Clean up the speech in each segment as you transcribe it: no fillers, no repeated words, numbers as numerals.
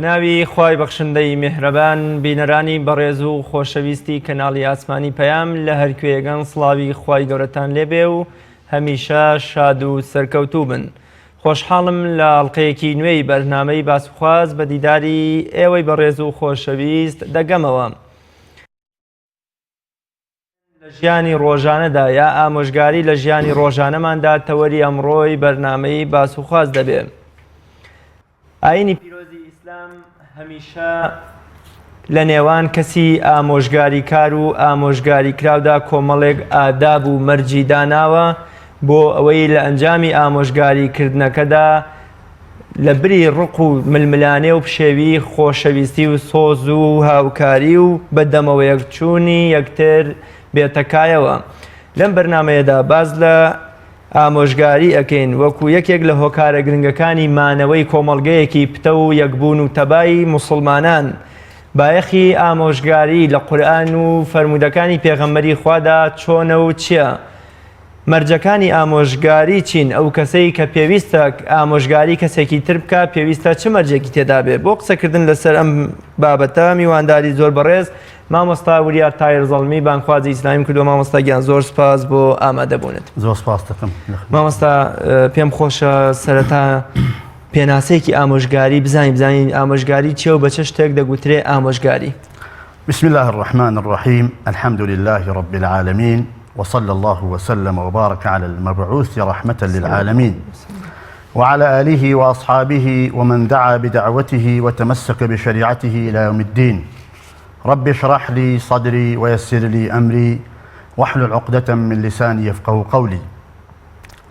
بناوی خوای بەخشندەی میهرەبان بینەرانی بەڕێز و خۆشەویستی کەناڵی ئاسمانی پەیام لە هەرکوێگەن سڵاوی خوای گەورەتان لێبێ و هەمیشە شاد و سەرکەوتوو بن. خۆشحاڵم لە ئەڵقەیەکی نوێی بەرنامەی باسوخواز بە دیداری ئێوەی بەڕێز و خۆشەویست دەگەمەوە. لە ژیانی ڕۆژانەدا یا ئامۆژگاری لە ژیانی ڕۆژانەماندا تەوەری ئەمڕۆی بەرنامەی باسوخواز دەبێت. ئاینی پیرۆزی ئیسلام هەمیشە لە نێوان کەسی ئامۆژگاریکار و ئامۆژگاری کراودا کۆمەڵێک ئاداب و مەرجی داناوە بۆ ئەوەی لە ئەنجامی ئامۆژگاریکردنەکەدا لە بری ڕق و ململانێ و پشێوی خۆشەویستی و سۆز و هاوکاری و بەدەمەوە یەکچوونی یەکتر بێتەکایەوە. لەم بەرنامەیەدا باز لە ئامۆژگاری ئەکەین وەکو یەکێک لە هۆکارە گرنگەکانی مانەوەی کۆمەڵگەیەکی پتە و یەکبوون و تەبای موسڵمانان. بایەخی ئامۆژگاری لە قورئان و فەرمودەکانی پێغەمبەری خوادا چۆنە و چییە؟ مەرجەکانی ئامۆژگاری چین؟ ئەو کەسەی کە پێویستە ئامۆژگاری کەسێکی تر بکە پێویستە چ مەرجێکی تێدا بێ؟ بۆ قسەکردن لەسەر ئەم بابەتە میوانداری زۆر بەڕێز مامۆستا وریار تایر زەڵمی بانخوازی ئیسلامی کردووە. مامۆستا گیان زۆر سپاس بۆ ئامادەبوونت. زۆر سپاس دەکەم. مامۆستا پێم خۆشە سەرەتا پێناسەیەکی ئامۆژگاری بزانین ئامۆژگاری چیە و بە چه شتێک دەگوترێ ئامۆژگاری؟ بسم الله الرحمن الرحيم الحمد لله رب العالمين وصلى الله وسلم وبارك على المبعوث رحمة للعالمين وعلى آله وأصحابه ومن دعا بدعوته وتمسك بشريعته إلى يوم الدين. رب اشرح لي صدري ويسر لي أمري واحلل عقدة من لساني يفقه قولي.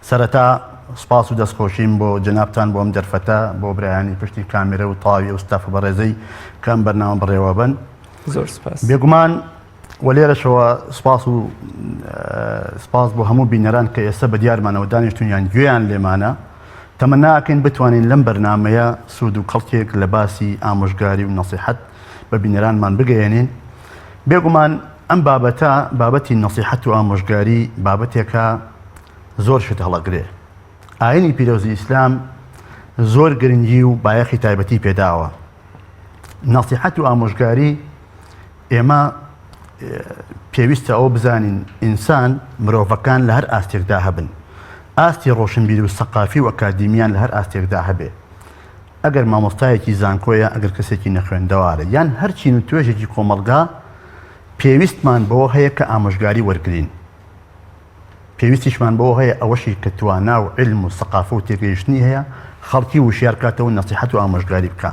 سرتا سپاس و دەستخۆشیم بۆ جەنابتان بۆ ئەم دەرفەتە بۆ برایانی پشتی کامێرە و تاوی ئەوستافە بەڕێزەی کەم بەرنامە بڕێوە بن. زۆر سپاس. بێگومان وە لێرەشەوە سپاس بۆ هەموو بینەران کە ئێستا بە دیارمانەوە دانیشتونیان گوێیان لێمانە. تەمەناکەین بتوانین لەم بەرنامەیە سوود و کەڵکێک لە باسی ئامۆژگاری و نەسیحەت بە بینەرانمان بگەێنین. بێگومان ئەم بابەتی نەسیحەت و ئامۆژگاری بابەتێکە زۆر شت هەڵەگرێ. ئاینی پیرۆزی ئیسلام زۆر گرنگی و بایەخی تایبەتی پێداوە. نەسیحەت و ئامۆژگاری ئێمە پێویستە ئەو بزانین ئینسان مرۆڤەکان لە هەر ئاستێکدا هەبن. ئاستی ڕۆشنبیر و سەقافی و ئەکادیمیان لە هەر ئاستێکدا هەبێ. ئەگەر مامۆستایەکی زانکۆیە ئەگەر کەسێکی نەخوێندەوارە یان هەرچین و توێژێکی کۆمەڵگا پێویستمان بەوە هەیە کە ئامۆژگاری وەرگرین. پێویستیشمان بەوە هەیە ئەوەشی کە توانا و علم و سەقافە و تێگەیشتنی هەیە خەڵکی وشیار کاتەوە نەسیحەت و ئامۆژگاری بکە.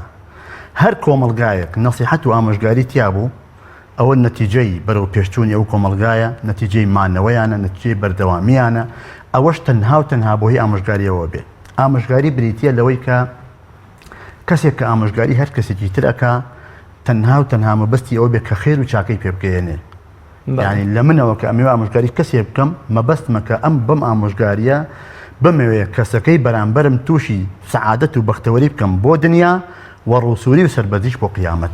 هەر کۆمەڵگایەک نەسیحەت و ئامۆژگاری تیا بوو ئەوە نەتیجەی بەرەو پێشچوونی ئەو کۆمەڵگایە، نەتیجەی مانەوەیانە، نەتیجەی بەردەوامیانە. ئەوەش تەنها و تەنها بۆهی ئامۆژگاریەوە بێ. ئامۆژگاری بریتیە لەوەی کە کەسێک کە ئامۆژگاری هەر کەسێکی ترەکە تەنها و تەنها مەبەستی ئەوە بێ کە خێر و چاکەی پێ بگەێنێ. یعنی لە منەوە کە ئەمێ ئامۆژگاری کەسێ بکەم مەبەستمە کە ئەم بەم ئامۆژگاریە بمەوێ کەسەکەی بەرامبەرم تووشی سەعادەت و بەختەوەری بکەم بۆ دنیا و ڕووسوری و سەربەزیش بۆ قیامەت.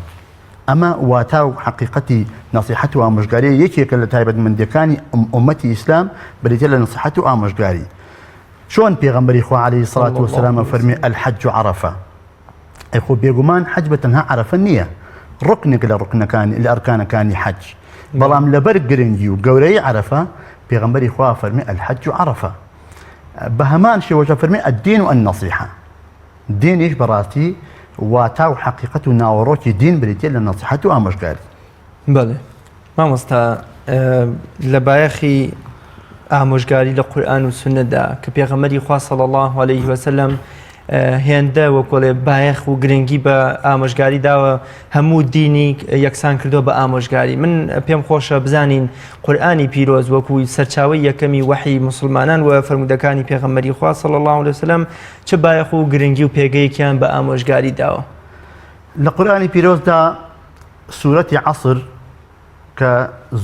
ئەمە واتا و حقیقەتی نەسیحەت و ئامۆژگاری یەکێکە لە تایبەتمەندیەکانی ئومەتی ئیسلام بریتە لە نەسیحەت و ئامۆژگاری. چۆن پێغەمبەری خوا عەلەیهی سەڵات وەسەلام فەرمێ الحەج عەرەفە. ئەی خۆ بێگومان حەج بە تەنها عەرەفە نییە، ڕوکنێک لە ئەرکانەکانی حەج. بەڵام لەبەر گرنگی و گەورەی عەرەفە پێغەمبەری خوا فەرمێ الحەج عەرەفە. بە هەمان شێوەژە فەرمێ الدین و النەسیحە. دینیش بەڕاستی واتا و حقیقەت و ناوەڕۆکی دین بریتە لە نەسیحەت و ئامۆژگاری. بەڵێ مامۆستا لە بایەخی ئامۆژگاری لە قورئان و سونەتدا کە پێغەمبەری خوا صلی الله علیه وسلم هێندە وەکۆڵێ بایەخ و گرنگی بە ئامۆژگاری داوە هەموو دینی یەکسان کردو بە ئامۆژگاری. من پێم خۆشە بزانین قورئانی پیرۆز وەکوی سەرچاوی یەکەمی وحی مسلمانان و فەرمودەکانی پێغەمبەری خوا صلی الله علیه وسلم چه بایەخ و گرنگی و پێگەیەکیان بە ئامۆژگاری داوە؟ لە قورئانی پیرۆزدا سوورەتی عەسر کە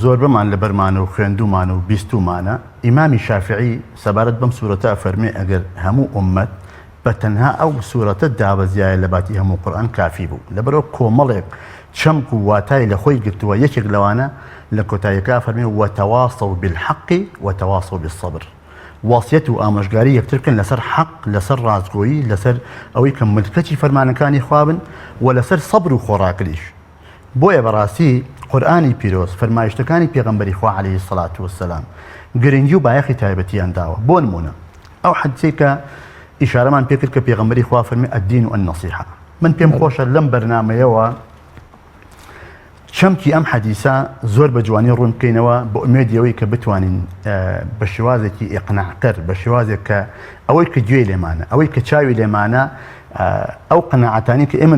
زۆر بەمان لە بەرمانە و خوێندومانە و بیستومانە ئیمامی شافعی سەبارەت بەم سوورەتە فەرمێ ئەگەر هەموو ئومەت بە تەنها ئەو سوورەتە دابەزیایە لە باتی هەموو قورئان کافی بوو. لەبەرەوە کۆمەڵێک چەمک و واتای لە خۆی گرتووە. یەکێک لەوانە لە کۆتاییەکە فەرمێ وەتەواصەو بالحەق وەتەواصەو بالصەبر. وەسیەت و ئامۆژگاری یەکتر بکەن لەسەر حەق لەسەر ڕاستگۆیی لەسەر ئەوەی کە ملکەتی فەرمانەکانی خوا بن و لەسەر سەبر و خۆڕاکریش. بۆیە بەڕاستی قورئانی پیرۆز فەرمایشتەکانی پێغەمبەری خوا عەلەیهی سەڵات وەسەلام گرنگی و بایەخی تایبەتیان داوە. بۆ نمونە ئەو حەدیثەی کە ئیشارەمان پێ کرد کە پێغەمبەری خوا فەرمی ئەدین و ئەننەسیحە. من پێم خۆشە لەم بەرنامەیەوە چەمکی ئەم حەدیثە زۆر بە جوانی ڕوون بکەینەوە بە ئومێدیەوەی کە بتوانین بە شێوازێکی ئیقناعکەر بە شێوازێک کە ئەوەی کە گوێی لێمانە ئەوەی کە چاوی لێمانە ئەو قەناعەتانی کە ئێمە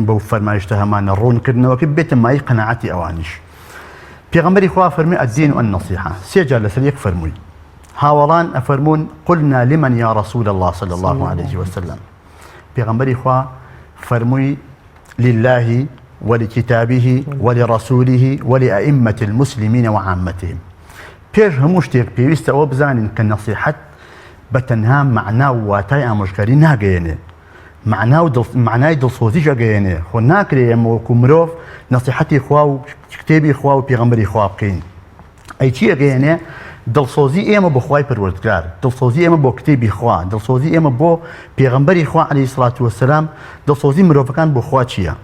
بەو فەرمایشتە هەمانە ڕوونکردنەوەکە بێتە مای قەناعەتی ئەوانیش. پێغەمبەری خوا فەرمی ئەدین و ئەننەسیحە سێ جار لەسەر یەک فەرمووی. هاوڵان ئەفەرمون قلنا لمن يا رسول الله صلى الله عليه وسلم. پێغەمبەری خوا فەرمووی لله ولكتابه ولرسوله ولأئمة المسلمين وعامتهم. پێش هەموو شتێک پێویستە ئەوە بزانین کە نەسیحەت بە تەنها معنا و واتای ئامۆژگاری ناگەیەنێ، معنای دڵسۆزیش ئەگەیەنێ. خۆ ناکرێ ئێمە وەکو مرۆڤ نەسیحەتی خوا و کتێبی خوا و پێغەمبەری خوا بکەین. ئەی چی ئەگەیەنێ؟ دڵسۆزی ئێمە بۆ خوای پەروەردگار، دڵسۆزی ئێمە بۆ کتێبی خوا، دڵسۆزی ئێمە بۆ پێغەمبەری خوا عەلەیهی سەڵات وەسەلام. دڵسۆزی مرۆڤەکان بۆ خوا چییە؟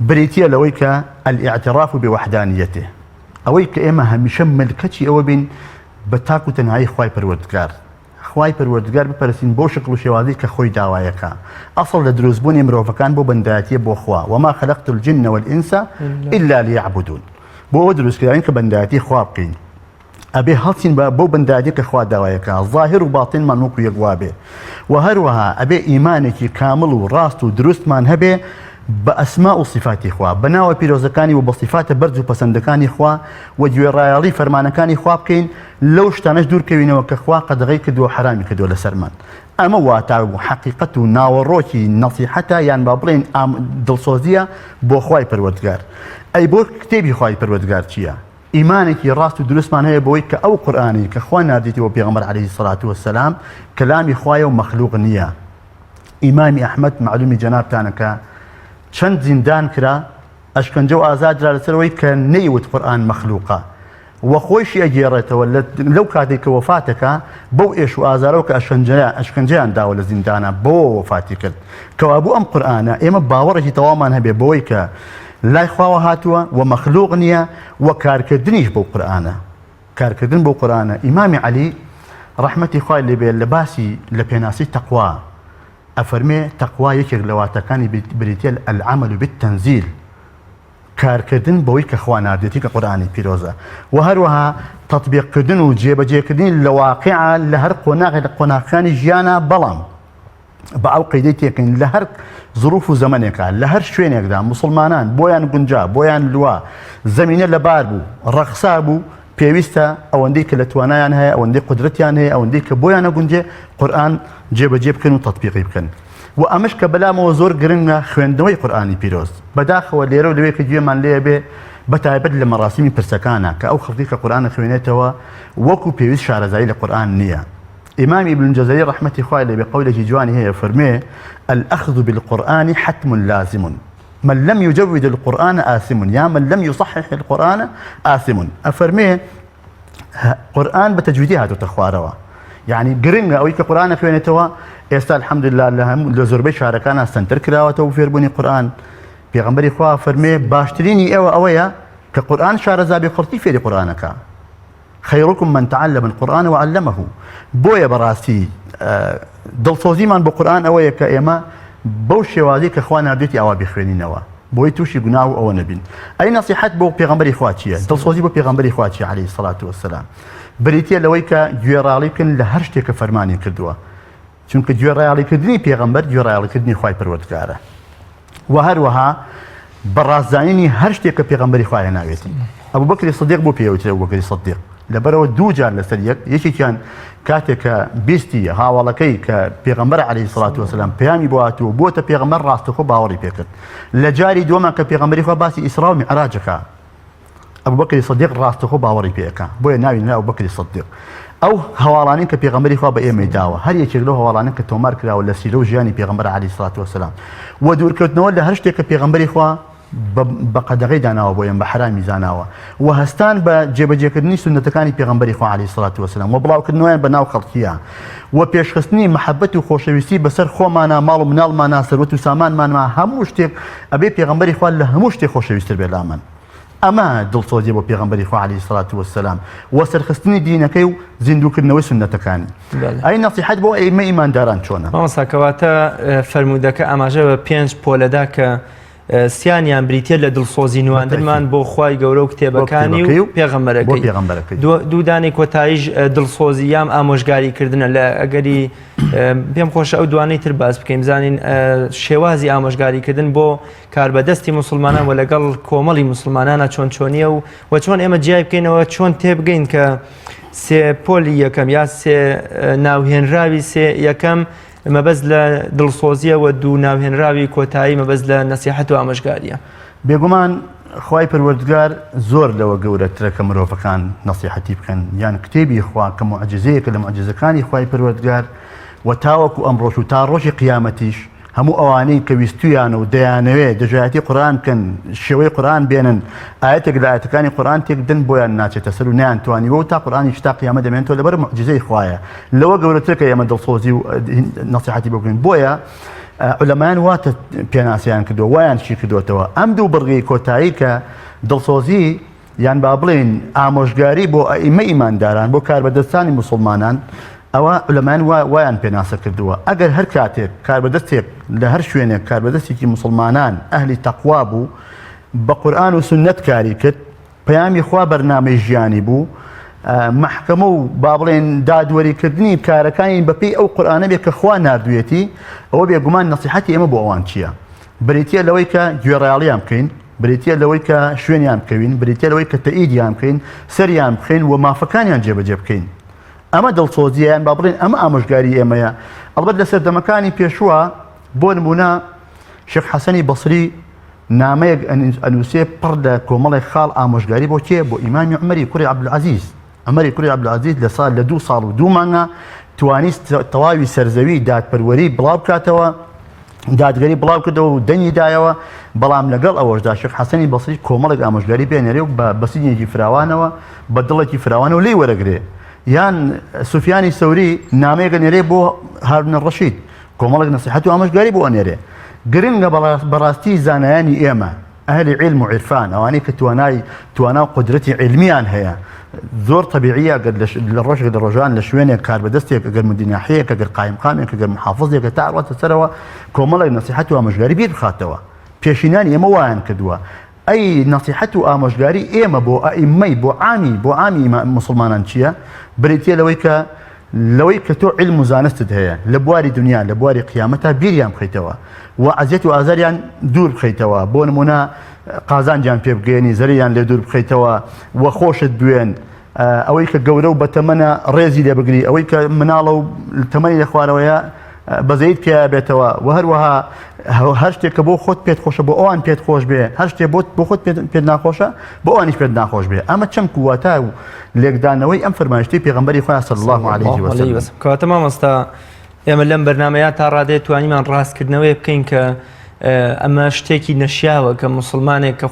بریتە لەوەی کە الاعتراف بوحدانیەته، ئەوەی کە ئێمە هەمیشە ملکەتی ئەوە بین بە تاک و تەنهایی خوای پەروەردگار. خوای پەروەردگار بپەرستین بۆ شکل و شێوازی کە خۆی داوایەکە. ئەسڵ لە دروستبوونی مرۆڤەکان بۆ بەندایەتیە بۆ خوا. وما خلقت الجن والإنس إلا ليعبدون. بۆ ئەوە دروستکراین کە بەندایەتی خوا بکەین. ئەبێ هەڵچین بۆ بەندایەتی کە خوا داوایەکە، ظاهر و باتینمان وەکو یەک وابێ. و هەروەها ئەبێ ئیمانێکی کامل و ڕاست و دروستمان هەبێ بە ئەسما و صفاتی خوا، بەناوە پیرۆزەکانی و بە صفاتە بەرز و پەسەندەکانی خوا و گوێڕایەڵی فەرمانەکانی خوا بکەین. لەو شتانەش دوورکەوینەوە کە خوا قەدەغەی کردووە حرامی کردووە لەسەرمان. ئەمە واتە و حەقیقەت و ناوەڕۆکی نەسیحەتە، یان با بڵێن دڵسۆزیە بۆ خوای پەروەردگار. ئەی بۆ کتێبی خوای پەروەردگار چییە؟ ئیمانێکی ڕاست و دروستمان هەیە بۆی کە ئەو قورئانی کە خوا ناردیتەوە پێغەمبەر عەلەیهی سەڵات وەسەلام کەلامی خوایە و مەخلوق نییە. ئیمامی ئەحمەد معلومی جەنابتانەکە چەند زیندان کرا، ئەشکەنجە و ئازادرا لەسەرەوەی کە نەیوت قورئان مەخلوقە و خۆشی ئەگێڕێتەوە لەو کاتێک کە وەفاتەکە بەو ئێش و ئازارەوە کە ئەشکەنجەیان داوە لە زیندانە بۆ وەفاتی کرد. کەوابوو ئەم قورئانە ئێمە باوەڕێکی تەواومان هەبێ بەوەی کە لای خواوە هاتووە و مەخلوق نییە و کارکردنیش بەو قورئانە. کارکردن بەو قورئانە. ئیمامی عەلی ڕەحمەتی خوای لێبێ لە باسی لە پێناسی تەقوا ئەفەرمێ تەقوا یەکێک لە واتەکانی بریتە العەمەل بالتەنزیل، کارکردن بەوەی کە خوا ناردێتی کە قورئانی پیرۆزە، و هەروەها تەطبیقکردن و جێبەجێکردنی لە واقعە لە هەر قۆناغێک لە قۆناغەکانی ژیانە، بەڵام بە ئەو قەیدەی تێکەین لە هەر ظروف و زەمانێکە لە هەر شوێنێکدا مسلمانان بۆیان گونجا بۆیان لوا زەمینە لەبار بوو ڕەخسا بوو پێویستە ئەوەندەی کە لە توانایان هەیە ئەوەندەی قودرەتیان هەیە ئەوەندەی کە بۆیانە گونجێ قورئان جێبەجێ بکەن و تەطبیقی بکەن. و ئەمەش کە بەلامەوە زۆر گرنگە خوێندنەوەی قورئانی پیرۆز. بەداخەوە لێرە و لەوەی کە گوێمان لێ بێ بەتایبەت لە مەراسیمی پرسەکانە کە ئەو خەڵکی کە قورئانە خوێنێتەوە وەکو پێویست شارەزایی لە قورئان نییە. إمام ابن الجزري رحمة الله عليه بقوله جواني هي فرميه الأخذ بالقرآن حتم لازم من لم يجود القرآن آثم، يا من لم يصحح القرآن آثم. أفرميه قرآن بتجويدها تخواروا، يعني قرنga أو يك قرآن خوينتوا إستا الحمد لله لهم لزربي شاركانا استنتر كراوة توفير بني قرآن. بيغمبري خوا فرميه باشتريني أويا كقرآن شارزابي خرطي في قرآنك خيركم من تعلم القرآن وعلمه. بويا براسي دڵسۆزیمان بۆ قورئان ئەوەیە کە ئێمە بەو شێوازەی کە خوا ناردێتی ئەوا بخوێنینەوە بۆی تووشی گوناه و ئەوە نەبین. ئەی نەسیحەت بۆ پێغەمبەری خوا چییە؟ دڵسۆزی بۆ پێغەمبەری خوا چییە عەلەیهی سەڵات وەسەلام؟ بریتە لەوەی کە گوێڕاڵی بکەن لە هەر شتێک کە فەرمانی کردووە، چونکە گوێڕایەڵیکردنی پێغەمبەر گوێڕایەڵیکردنی خوای پەروەردگارە. و هەروەها بەڕازدانینی هەر شتێک کە پێغەمبەری خوا هێناوێتی. ئەبوبەکری سیدیق بۆ پێوترێ ئەبوبەکری سیدیق لەبەرەوە دوو جار لەسەر یەکێکیان کاتێک کە بیستی هاوڵەکەی کە پێغەمبەر عەلەیهی سەڵات وەسەلام پەیامی بۆ هاتووە بۆتە پێغەمبەر ڕاستەخۆ باوەڕی پێکرد. لە جاری دووەمان کە پێغەمبەری خوا باسی ئیسرا و میعراجەکە ئەبوبەکری سیدیق ڕاستەخۆ باوەڕی پێکا، بۆیە ناوی نرا ئەبوبەکری سیدیق. ئەو هەواڵانەی کە پێغەمبەری خوا بە ئێمەی داوە هەر یەکێک لەو هەواڵانە کە تۆمار کراوە لە سیرە و ژیانی پێغەمبەر عەلەیهی سەڵات وەسەلام و دوورکەوتنەوە لە هەر شتێک کە پێغەمبەری خوا بقدغي داناوە بۆیان بە حرامی زاناوە و هەستان بە جێبەجێکردنی سنەتەکانی پێغەمبەری خوا عەلەیهی سەڵات وەسەلام و بڵاوکردنەوەیان بەناو خەڵکیە و پێشخستنی مەحەبەت و خۆشەویستی بەسەر خۆمانە ماڵ و مناڵمانە سەروەت و سامانمانە هەموو شتێک ئەبێ پێغەمبەری خوا لە هەموو شتێک خۆشەویستتر بێ لامان ئەمە دڵسۆزیە بۆ پێغەمبەری خوا عەلەیهی سەڵات وەسەلام و سەرخستنی دینەکەی و زیندووکردنەوەی سنەتەکانی ئەی نەسیحەت بۆ ئێمە ئیمانداران چۆنە مامۆستا کەواتە فەرموودەکە ئاماژە بە 5 پۆلەدا کە سیانیان بریتە لە دڵسۆزی نواندنمان بۆ خوای گەورە و کتێبەکانی و پێغەمبەرەکەی دوو دانی کۆتاییش دڵسۆزی یام ئامۆژگاریکردنە لە ئەگەری پێم خۆشە ئەو دوانەی تر باس بکەین بزانین شێوازی ئامۆژگاریکردن بۆ کاربەدەستی مسلمانان و لەگەڵ کۆمەڵی مسلمانانە چۆن چۆنیە و چۆن ئێمە جیای بکەینەوە چۆن تێبگەین کە سێ پۆلی یەکەم یا سێ ناوهێنراوی سێ یەکەم مەبەست لە دڵسۆزیە و دوو ناوهێنراوی کۆتایی مەبەست لە نەسیحەت و ئامۆژگاریە بێگومان خوای پەروەردگار زۆر لەوە گەورەترە کە مرۆڤەکان نەسیحەتی بکەن یان کتێبی خوا کە موعجزەیەکە لە موعجزەکانی خوای پەروەردگار و تاوەکو ئەمڕۆژ و تا ڕۆژی قیامەتیش هەموو ئەوانەی کە ویستویان و دەیانەوێت دەژایەتی قورآن بکەن شێوەی قورآن بێنن ئاەتێک لە ئاەتەکانی قورآن تێکدن بۆیان ناچێتە سەر و نەیانتوانیوە تا قورآنیش تا قیامەت دەمێنێتەوە لەبەر موعجزەی خوایە لەوە گەورەترە کە ئێمە دڵسۆزی و نەسیحەتی بکەین بۆیە عولەمایان واتە پێناسیان کردووە وایان چی کردوێتەوە ئەم دوو بڕگەی کۆتایی کە دڵسۆزی یان با بڵێن ئامۆژگاری بۆ ئەئیمە ئیمانداران بۆ کاربەدەستانی موسڵمانان ئەوە عولەمایان وایان پێناسە کردووە ئەگەر هەر کاتێک کاربەدەستێک لە هەر شوێنێک کاربەدەستێکی موسڵمانان ئەهلی تەقوا بوو بە قورئان و سنەت کاری کرد پەیامی خوا بەرنامەی ژیانی بوو محکەمە و با بڵێن دادوەریکردنی کارەکانی بەپێی ئەو قورئانە بێ کە خوا نردوێتی ئەوە بێگومان نەسیحەتی ئێمە بۆ ئەوان چییە بریتە لەوەی کە گوێڕایاڵیان بکەین بریتە لەوەی کە شوێنیان بکەوین بریتە لەوەی کە تەئیدیان بکەین سەریان بخەین و مافەکانیان جێبەجێ بکەین ئەمە دڵسۆزییان با بڵێن ئەمە ئامۆژگاری ئێمەیە ئەڵبەت لە سەردەمەکانی پێشووە بۆ نمونە شێخ حەسەنی بەسری نامەیەک ئەنووسێ پڕ لە کۆمەڵی خاڵ ئامۆژگاری بۆ کێ بۆ ئیمامی عومەری کوڕی عەبدولعەزیز عومەری کوڕی عەبدولعەزیز لە ساڵ لە 2 ساڵ و 2 مانگە توانیست تەواوی سەرزەوی دادپەروەری بڵاو بکاتەوە دادگەری بڵاو کردەوە و دەنگی دایەوە بەڵام لەگەڵ ئەوەشدا شێخ حەسەنی بەسری کۆمەڵێک ئامۆژگاری بێنێرێ و بە بەسینێکی فراوانەوە بە دڵێکی فراوانەوە لێی وەرەگرێ یان سوفیانی سەوری نامەیەکە نێرێ بۆ هارون الڕەشید کۆمەڵێک نەسیحەت و ئامۆژگاری بۆ ئەنێرێ گرنگە بەڕاستی زانایانی ئێمە ئەهلی عیلم و عیرفان ئەوانەی کە توانا و قودرەتی عیلمیان هەیە زۆر طبیعیە لە ڕۆژێک لە ڕۆژان لە شوێنێک کاربەدەستێک ئەگەر مدیناحەیەک ئەگەر قایمقامێک ئەگەر محافظێکە تا ڕاتە سەرەوە کۆمەڵێک نەسیحەت و ئامۆژگاری بیر بخاتەوە پێشینانی ئێمە وایان کردووە ئەی نەسیحەت و ئامۆژگاری ئێمە بۆ ئەئیمەی بۆ عامی مسلمانان چییە بریتە لەوەی کە تۆ علم و زانستت هەیە لە بواری دنیا لە بواری قیامەتە بیریان بخەیتەوە و عەزیەت و ئازاریان دوور بخەیتەوە بۆ نمونە قازانجیان پێ بگەێنی زەریان لێ دوور بخەیتەوە و خۆشت دوێن ئەوەی کە گەورە و بەتەمەنە ڕێزی لێ بگری ئەوەی کە مناڵە و تەمەنی لە خوارەوەیە بەزەیت پێ بێتەوە و هەروەها هەر شتێک کە بۆ خۆت پێت خۆشە بۆ ئەوان پێت خۆش بێ هەر شتێک بۆ خۆت پێت ناخۆشە بۆ ئەوانیش پێت ناخۆش بێ ئەمە چەند کوواتە و لێکدانەوەی ئەم فەرمایشتەی پێغەمبەری خوا صلی الله علیه و سلم کەواتە مامۆستا ئێمە لەم بەرنامەیە تا ڕادێت توانیمان ڕاستکردنەوەی بکەین کە ئەمە شتێکی نەشیاوە کە مسلمانێک کە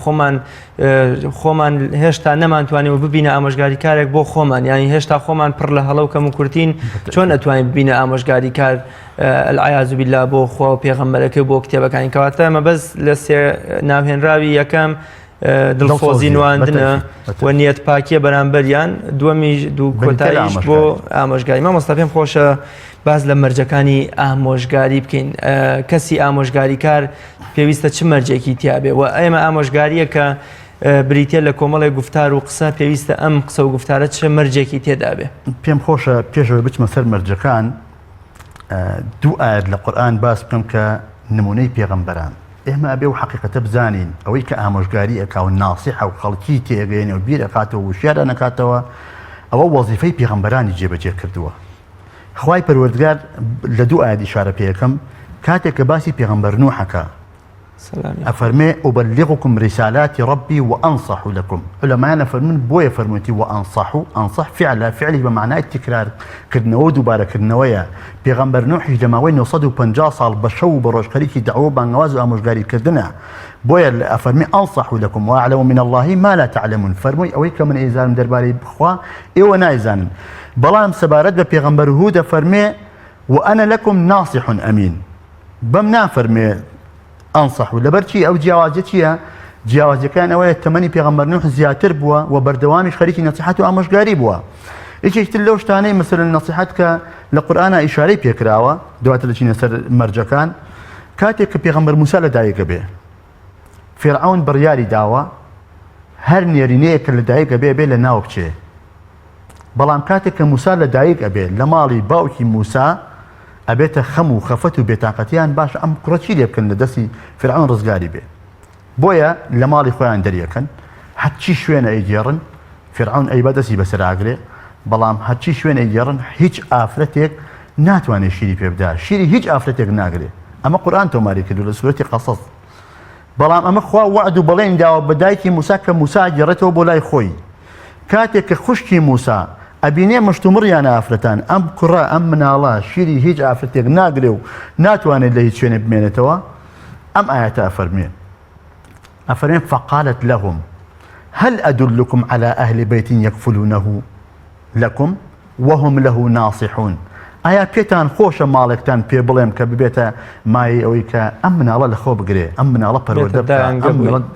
خۆمان هێشتا نەمانتوانێت ببینە ئامۆژگاریکارێک بۆ خۆمان یانی هێشتا خۆمان پڕ لە هەڵە و کەم و کورتین چۆن ئەتوانین ببینە ئامۆژگاریکار العیاذ بالله بۆ خوا و پێغەمبەرەکەی بۆ کتێبەکانی کەواتە مەبەست لە سێ ناوهێنراوی یەکەم دڵخۆزی نواندنە و نیەت پاکیە بەرامبەریان دووەمی دوو کۆتاییش بۆ ئامۆژگاری مامۆستا پێم خۆشە باز لە مەرجەکانی ئامۆژگاری بکەین کەسی ئامۆژگاریکار پێویستە چ مەرجێکی تیابێ و ئێمە ئامۆژگاریە کە بریتە لە کۆمەڵی گفتار و قسە پێویستە ئەم قسە و گفتارە چه مەرجێکی تێدا بێ پێم خۆشە پێشەوە بچمە سەر مەرجەکان دوو ئاەت لە قورئان باس بکەم کە نمونەی پێغەمبەران ئێمە ئەبێ و حەقیقەتە بزانین ئەوەی کە ئامۆژگاری ئەکا و ناسیحە و خەڵکی تێگەێنێ و بیر ئەکاتەوە و وشیارە نەکاتەوە ئەوە وەزیفەی پێغەمبەرانی جێبەجێ کردووە خوای پەروەردگار لە دوو ئاەت ئیشارە پێ یەکەم کاتێک کە باسی پێغەمبەر نوحەکە أفرمي أبلغكم رسالات ربي وأنصح لكم. علماء فرمون بويا فرمتي وأنصح فعله بمعنى التكرار كرنو دوباره كرنويا بيغمبر نوح جماوين وصدوا 50 صال بشو بروش خليكي دعوه بانغواز وامشغاري كردنا بويا أفرمي أنصح لكم وأعلم من الله ما لا تعلمون. فرمي أويك من إيزان درباري بخوا إيوه نايزان بلام سبارد بيغمبر هود فرمي وأنا لكم ناصح أمين. بمنا فرمي أنصح لبرشي أو جوازتيها جیاوازی کان ئەوەیە تەمەنی پێغەمبەر نوح زیاتر بووە و بەردەوامیش خەریکی نەسیحەت و ئامۆژگاری بووە. یەکێکتر لەو شتانەی مەسەلەن نەسیحەت کە لە قورئانە ئیشارەی پێکراوە دواتر دەچینە سەر مەرجەکان کاتێک کە پێغەمبەر موسا لەدایکە بێ فێرعەون بڕیاری داوە هەر نێرینەیەک لە دایکە بێ لە ناو بچێ. بەڵام کاتێک کە موسا لەدایک ئەبێ لە ماڵی باوکی موسا ئەبێتە خەم و خەفەت و بێتاقەتیان باش ئەم کوڕەچی لێ بکەن لە دەستی فێرعەون ڕزگاری بێ. بۆیە لە ماڵی خۆیان دەریەکەن هەرچی شوێنە ئەیگێڕن فێرعەون ئەی بەدەستی بەسەراگرێ بەڵام هەرچی شوێنە ئەیگێڕن هیچ ئافرەتێک ناتوانێت شیری پێ بدات شیری هیچ ئافرەتێک ناگرێ. ئەمە قورئان تۆماری کردو لە سورەتی قەسەس. بەڵام ئەمە خوا وعد و بەڵێن داوە بە دایکی موسا کە موسا گێڕێتەوە بۆ لای خۆی کاتێک کە خوشکی موسا ئەبینێ مشتومڕیان ئافرەتان ئەم کوڕە ئەم مناڵە شیری هیچ ئافرەتێک ناگرێ و ناتوانێت لە هیچ شوێنێ بمێنێتەوە ئەم ئاەتە ئەفەرمێ أفرين فقالت لهم هل أدلكم على أهل بيت يكفلونه لكم وهم له ناصحون. أيا بيتان خوش مالكتان بي بليم كبيتا ماي أويكا أمنا الله لخو بقري أمنا الله برودبتا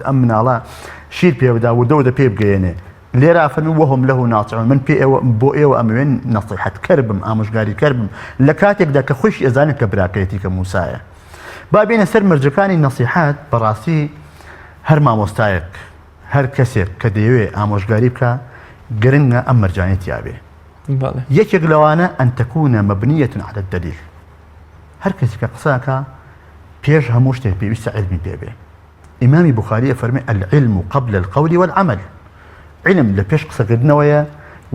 أمنا الله شير بي بدا ودودة بي بقريني ليرا فنو وهم له ناصحون من بي بو ايو أموين نصيحة كربم آمش قاري كربم لكاتك دا كخش إزاني كبراكيتي كموسايا بابين سر مرجكاني النصيحات براسي هەر مامۆستایەک هەر کەسێک کە دەیەوێ ئامۆژگاری بکە گرنگە ئەم مەرجانێتیا بێ. یەکێک لەوانە ئەن تەکوونە مەبنیەة عەلە الدەلیل. هەر کەسێک کە قسەکە پێش هەموو شتێک پێویستە عیلمی پێ بێ. ئیمامی بوخاری ئەفەرمێ العلم قبل القول والعمل. علم لە پێش قسەکردنەوەیە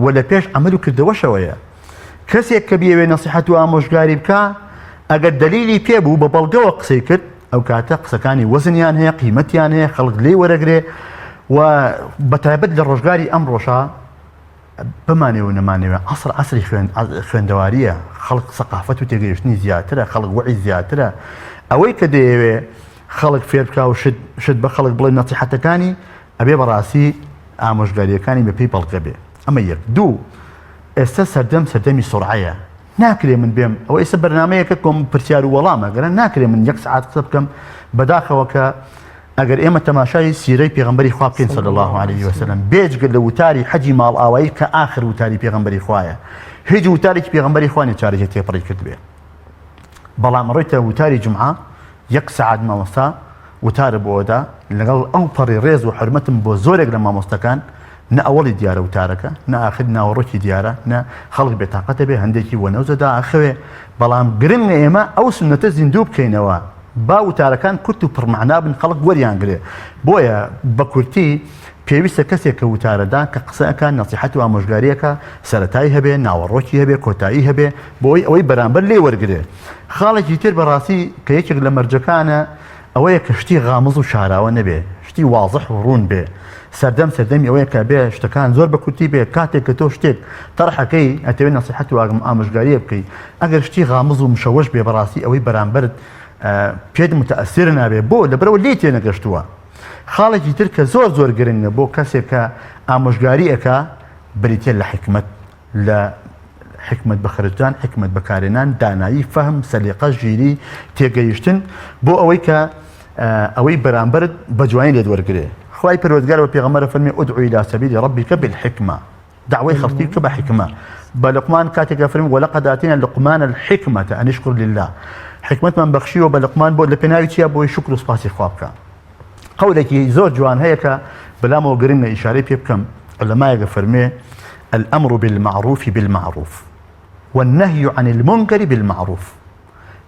و لە پێش عەمەل و کردەوەشەوەیە. کەسێک کە بیەوێ نەسیحەت و ئامۆژگاری بکە ئەگەر دەلیلی پێبوو بە بەڵگەوە قسەی کرد ئەو کاتە قسەکانی وەزنیان هەیە قیمەتیان هەیە خەڵک لێی وەرەگرێ و بەتایبەت لە ڕۆژگاری ئەم ڕۆژە بمانێ و نەمانەوێ عەسری خوێندەواریە خەڵک سەقافەت و تێگەیشتنی زیاترە خەڵک وعی زیاترە ئەوەی کە دەیەوێ خەڵک فێر بکا و شت بە خەڵک بڵێ نەسیحەتەکانی ئەبێ بەڕاستی ئامۆژگاریەکانی بەپێی بەڵگە بێ. ئەمە یەک. دوو ئێستا سەردەمی سورعەیە ناکرێ من بێم ئەوە ئێستا بەرنامەیەکە کۆم پرسیار و وەڵامە گەرە ناکرێ من 1 ساعت قسە بکەم بەداخەوە کە ئەگەر ئێمە تەماشای سیرەی پێغەمبەری خوا بکەین صلی الله عليه وسلم بێجگە لە وتاری حەجی ماڵ ئاوایی کە ئاخر وتاری پێغەمبەری خوایە هیچ وتارێکی پێغەمبەری خوا نیە چارەکێ تێپەڕی کرد بێ. بەڵام ڕۆیتە وتاری جومعە 1 ساعت مامۆستا وتارە بۆدا لەگەڵ ئەو پەڕی ڕێز و حرمەتم بۆ زۆرێک لە مامۆستەکان نە ئەوەڵی دیارە وتارەکە نە ئاخر ناوەڕۆکی دیارە نە خەڵک بێتاقەتە بێ هەندێکی وەنەوزەدا ئاخەوێ. بەڵام گرنگە ئێمە ئەو سنەتە زیندوو بکەینەوە با وتارەکان کورت و پڕمەعنا بن خەڵک وەریانگرێ. بۆیە بە کورتی پێویستە کەسێک کە وتارەدا کە قسەکان نەسیحەت و ئامۆژگاریەکە سەرەتایی هەبێ ناوەڕۆکی هەبێ کۆتایی هەبێ بۆی ئەوەی بەرامبەر لێ وەرگرێ. خاڵێکی تر بەڕاستی کە یەکێک لە مەرجەکانە ئەوەیە کە شتی غامز و شاراوە نەبێ شتی واضح و ڕوون بێ. سەردەمی ئەوەیە کە بێ شتەکان زۆر بە کورتی بێ کاتێک کە تۆ شتێک تەڕحەکەی ئەتەوێت نەسیحەت و ئامۆژگاریە بکەی ئەگەر شتی غامز و مشەوەش بێ بەڕاستی ئەوەی بەرامبەرت پێت متەئەسیر نابێ بۆ لەبەرەوە لێ تێنەگەشتووە. خاڵێکی تر کە زۆر گرنگە بۆ کەسێک کە ئامۆژگاری ئەکا بریتێ لە حکمت لە حکمت بەخرجدان حکمت بەکارێنان دانایی فەهم سەلیقە ژیری تێگەیشتن بۆ ئەوەی کە ئەوەی بەرامبەرت بە جوانی لێت وەرگرێ. خواهی پروردگار و پیغمبر فرمی ادعو الى سبیل ربک بالحکمة دعوی خلقی که بحکمة. بلقمان کاتێک فرمی ولقد آتینا لقمان الحکمة ان اشکر لله حکمت من بخشی و بلقمان بود لپناوی چیا بۆی شکر و سپاسی خواب بکە. قولێکی زۆر جوان هەیە کە بەلامەوە گرنگە ئیشارەی پێ بکەم علەمایەکە فەرمێ الأمر بالمعروف بالمعروف والنهي عن المنكر بالمعروف.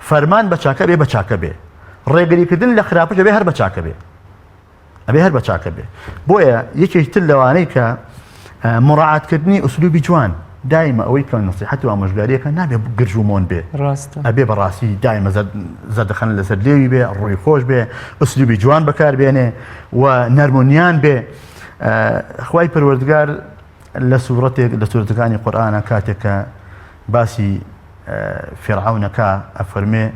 فەرمان بە چاکە بێ بە چاکە بێ ڕێگریکردن لە خراپەش بێ هەر بە چاکە بێ ئەبێ هەر بە چاکە بێ. بۆیە یەکێک تر لەوانەی کە مڕاعاتکردنی ئوسلوبی جوان دائما ئەوەی کە نەسیحەت و ئامۆژگاریەکە نابێ گرژومۆن بێ ڕاستە ئەبێ بەڕاستی دائما زەردەخەن لەسەر لێوی بێ ڕووی خۆش بێ ئوسلوبی جوان بەکاربێنێ و نەرمونیان بێ خوای پەروەردگار لە سوورەتەکانی قورئانە کاتێکە باسی فێرعەونەکە ئەفەرمێ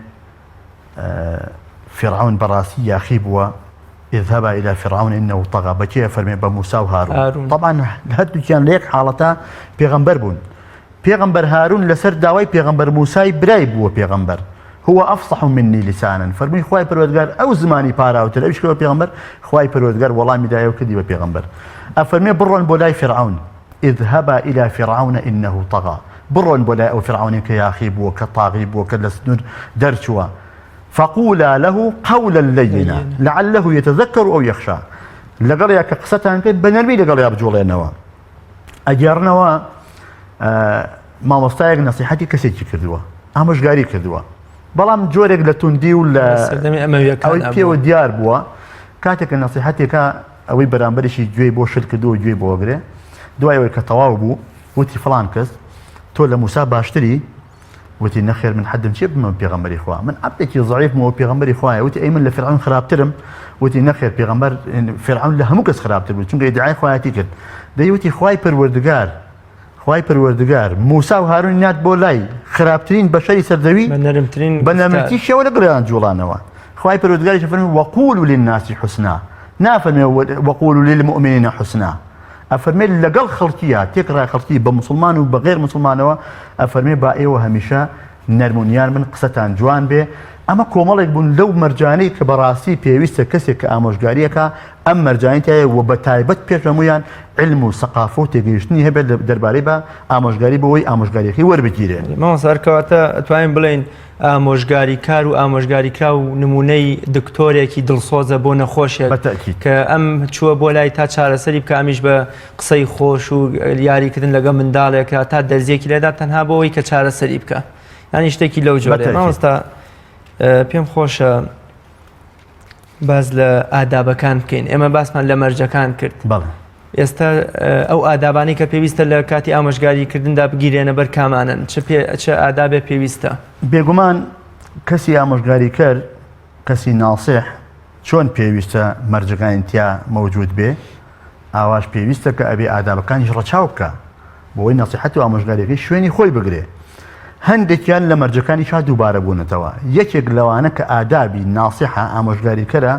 فێرعەون بەڕاستی یاخی بووە اذهبا إلى فرعون إنه طغى بكي فرمي بموسى وهارون طبعا هادو كان ليك حالتا بيغمبر بون بيغمبر هارون لسر داوي بيغمبر موسى برايب هو بيغمبر هو أفصح مني لسانا فرمي خواي پروردگار أو زماني بارا وتل أيش كوا بيغمبر خواي پروردگار والله مدايا وكدي بيغمبر أفرمي برون بولاي فرعون اذهبا إلى فرعون إنه طغى برون بولاي أو فرعون كياخيب وكطاغيب وكلسنور درشوا فقولا له قولا لينا لعله يتذكر أو يخشى لقال يا كقصتان بنرمي لقال يا رجولي نوا أجارنوا ما مستايق نصيحتي كسيتي كردوا أمش قاري كردوا بلام جورك لتندي ولا أو بيو ديار بوا كاتك نصيحتي كا أوي برامبرشي جوي بو شركة دو جوي بو غري دواي وي كتواوبو وتي فلان كس تولى موسى باشتري وتي نخير من حد مشي من بيغمبر اخوان من عبدك ضعيف مو بيغمبر اخوان وتي ايمن لفرعون خرابترم وتي نخير بيغمبر فرعون له مكس خرابترم چونك يدعي خواتي كد ديوتي خواي پروردگار موسى وهارون نات بولاي خرابترين بشري سردوي بنرمترين شي ولا قران جولانوا خواي پروردگار يفرمي وقولوا للناس حسنا نافن وقولوا للمؤمنين حسنا أفرمي لقل خلقية تقرأ خلقية بمسلمان وبغير مسلمان أفرمي باقي وهميشا نرمونيان من قصتان جوان به أما كومالك بون لو مرجاني كبراسي بيويستا كسي كآموشقاريك أم مرجاني تاي وبتايبت بيشمويان علم وثقافة تيجيشني هبه درباري با آموشقاري بوي آموشقاريكي وربجيره ما صار كواتا توين بلين ئامۆژگاری کار و ئامۆژگاریکرا و نمونەی دکتۆرێکی دڵسۆزە بۆ نەخۆشیێک کە ئەم چووە بۆ لای تا چارەسەری بکە ئەمیش بە قسەی خۆش و یاریکردن لەگە منداڵێکە تا دەرزیەکی لێدا تەنها بۆەوەی کە چارەسەری بکە یانی شتێکی لەو جۆرە مامۆستا پێم خۆشە باز لە ئادابەکان بکەین ئێمە باسمان لە مەرجەکان کرد ئێستا ئەو ئادابانی کە پێویستە لە کاتی ئامۆژگاریکردندا بگیرێنە بەر کامانن چه ئادابێ پێویستە بێگومان کەسی ئامۆژگاری کرد کەسی ناسیح چۆن پێویستە مەرجەکانی تیا مەوجود بێ ئاواش پێویستە کە ئەبێ ئادابەکانیش ڕەچاو بکە بۆی نەسیحەت و ئامۆژگاریەکەی شوێنی خۆی بگرێ هەندێکیان لە مەرجەکانیشا دووبارە بوونەتەوە یەکێک لەوانە کە ئادابی ناسیحە ئامۆژگاریکەرە